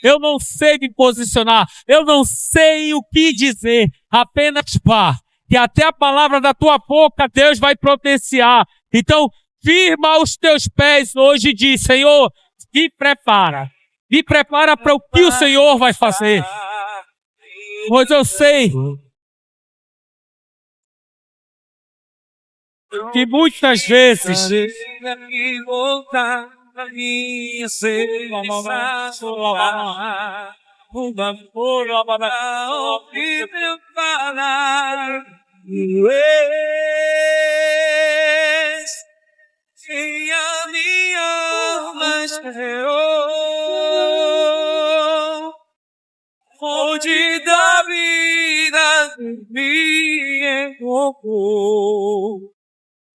Speaker 1: Eu não sei me posicionar. Eu não sei o que dizer. Apenas vá. Que até a palavra da tua boca Deus vai providenciar. Então, firma os teus pés hoje e diz, Senhor, me prepara para o que o Senhor vai fazer. Pois eu sei que muitas vezes
Speaker 3: se a minha alma esperou, onde da vida me encontrou.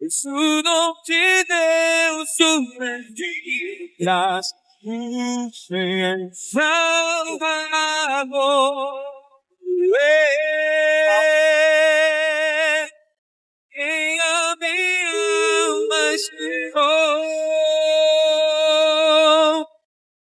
Speaker 3: Isso não te deu surpresas, Salvador. Quem a minha alma esperou,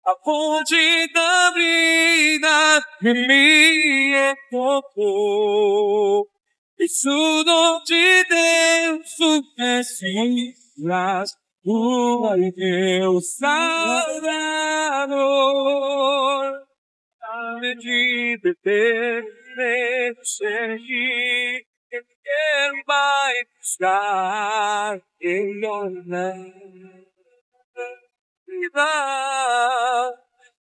Speaker 3: a fonte da vida me encontrou. Isso não te deu surpresas, o meu Salvador. Sabe de beber, seguir, Ele vai buscar em vida.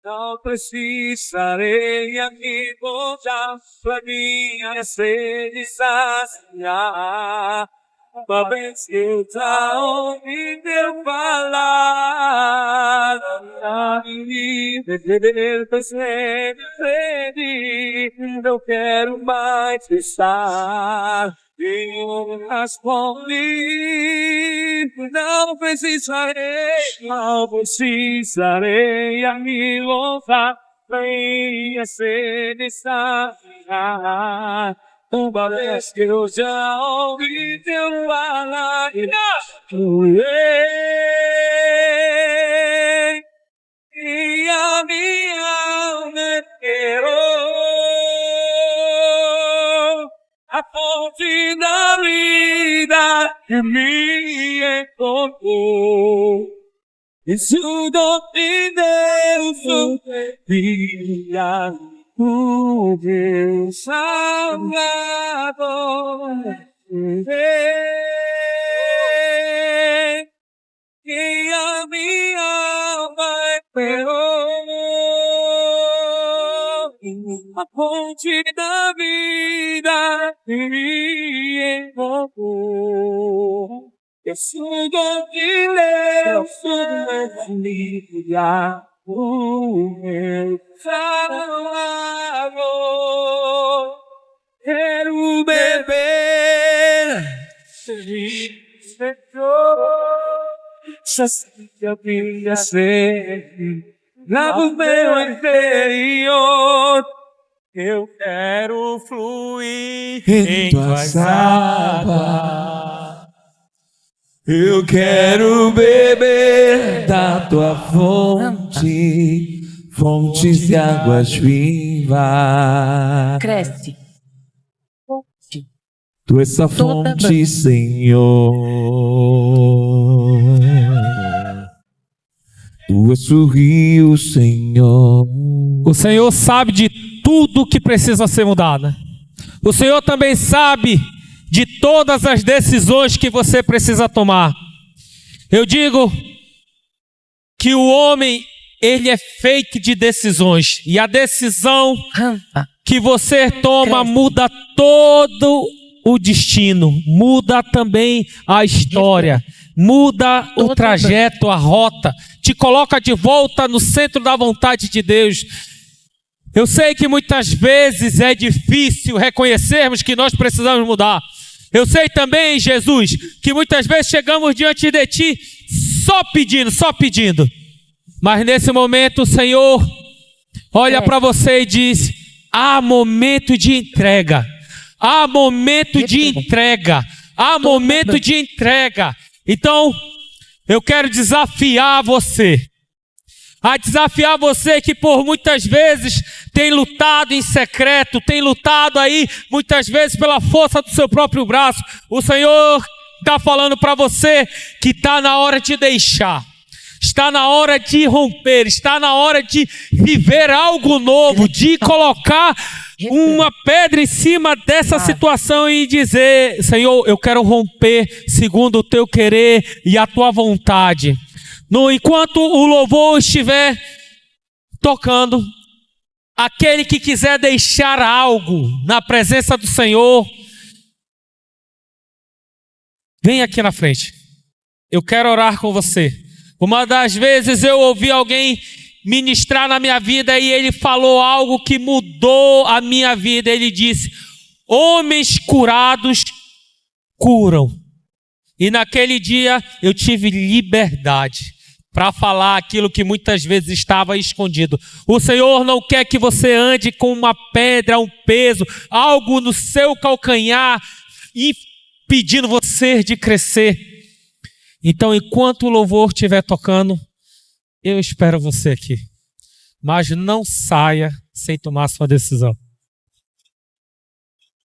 Speaker 3: Não precisarei aqui voltar pra minha sede saciar. uma vez que eu já ouvi teu falar, a me beber, tô sempre feliz, não quero mais estar. E respondi, não precisarei a me louvar, venha ser nessa uma vez que eu já ouvi teu falar, e a minha alma esperou a fonte da vida que me encontrou. Isso dom de Deus, filha, o meu Salvador. Que a minha alma esperou a ponte da vida que me encontrou. Eu sou dom de Deus, filha, o meu Salvador. Quero beber, sacia minha sede, lava o meu interior. Eu quero fluir em tuas águas.
Speaker 4: Eu quero beber da tua fonte, fontes de águas vivas.
Speaker 2: Cresce.
Speaker 4: Tu és a fonte, Senhor. Tu és o rio, Senhor.
Speaker 1: O Senhor sabe de tudo que precisa ser mudado. O Senhor também sabe de todas as decisões que você precisa tomar. Eu digo que o homem, ele é feito de decisões. E a decisão que você toma muda todo o destino. Muda também a história. Muda o trajeto, a rota. Te coloca de volta no centro da vontade de Deus. Eu sei que muitas vezes é difícil reconhecermos que nós precisamos mudar. Eu sei também, Jesus, que muitas vezes chegamos diante de Ti só pedindo. Mas nesse momento o Senhor olha para você e diz: há momento de entrega. Há momento de entrega. Há momento de entrega. Então, eu quero desafiar você. A desafiar você que por muitas vezes tem lutado em secreto, tem lutado aí muitas vezes pela força do seu próprio braço. O Senhor está falando para você que está na hora de deixar, está na hora de romper, está na hora de viver algo novo, de colocar uma pedra em cima dessa situação e dizer: Senhor, eu quero romper segundo o teu querer e a tua vontade. Enquanto o louvor estiver tocando, aquele que quiser deixar algo na presença do Senhor, vem aqui na frente. Eu quero orar com você. Uma das vezes eu ouvi alguém ministrar na minha vida e ele falou algo que mudou a minha vida. Ele disse: homens curados curam. E naquele dia eu tive liberdade para falar aquilo que muitas vezes estava escondido. O Senhor não quer que você ande com uma pedra, um peso, algo no seu calcanhar, impedindo você de crescer. Então, enquanto o louvor estiver tocando, eu espero você aqui. Mas não saia sem tomar sua decisão.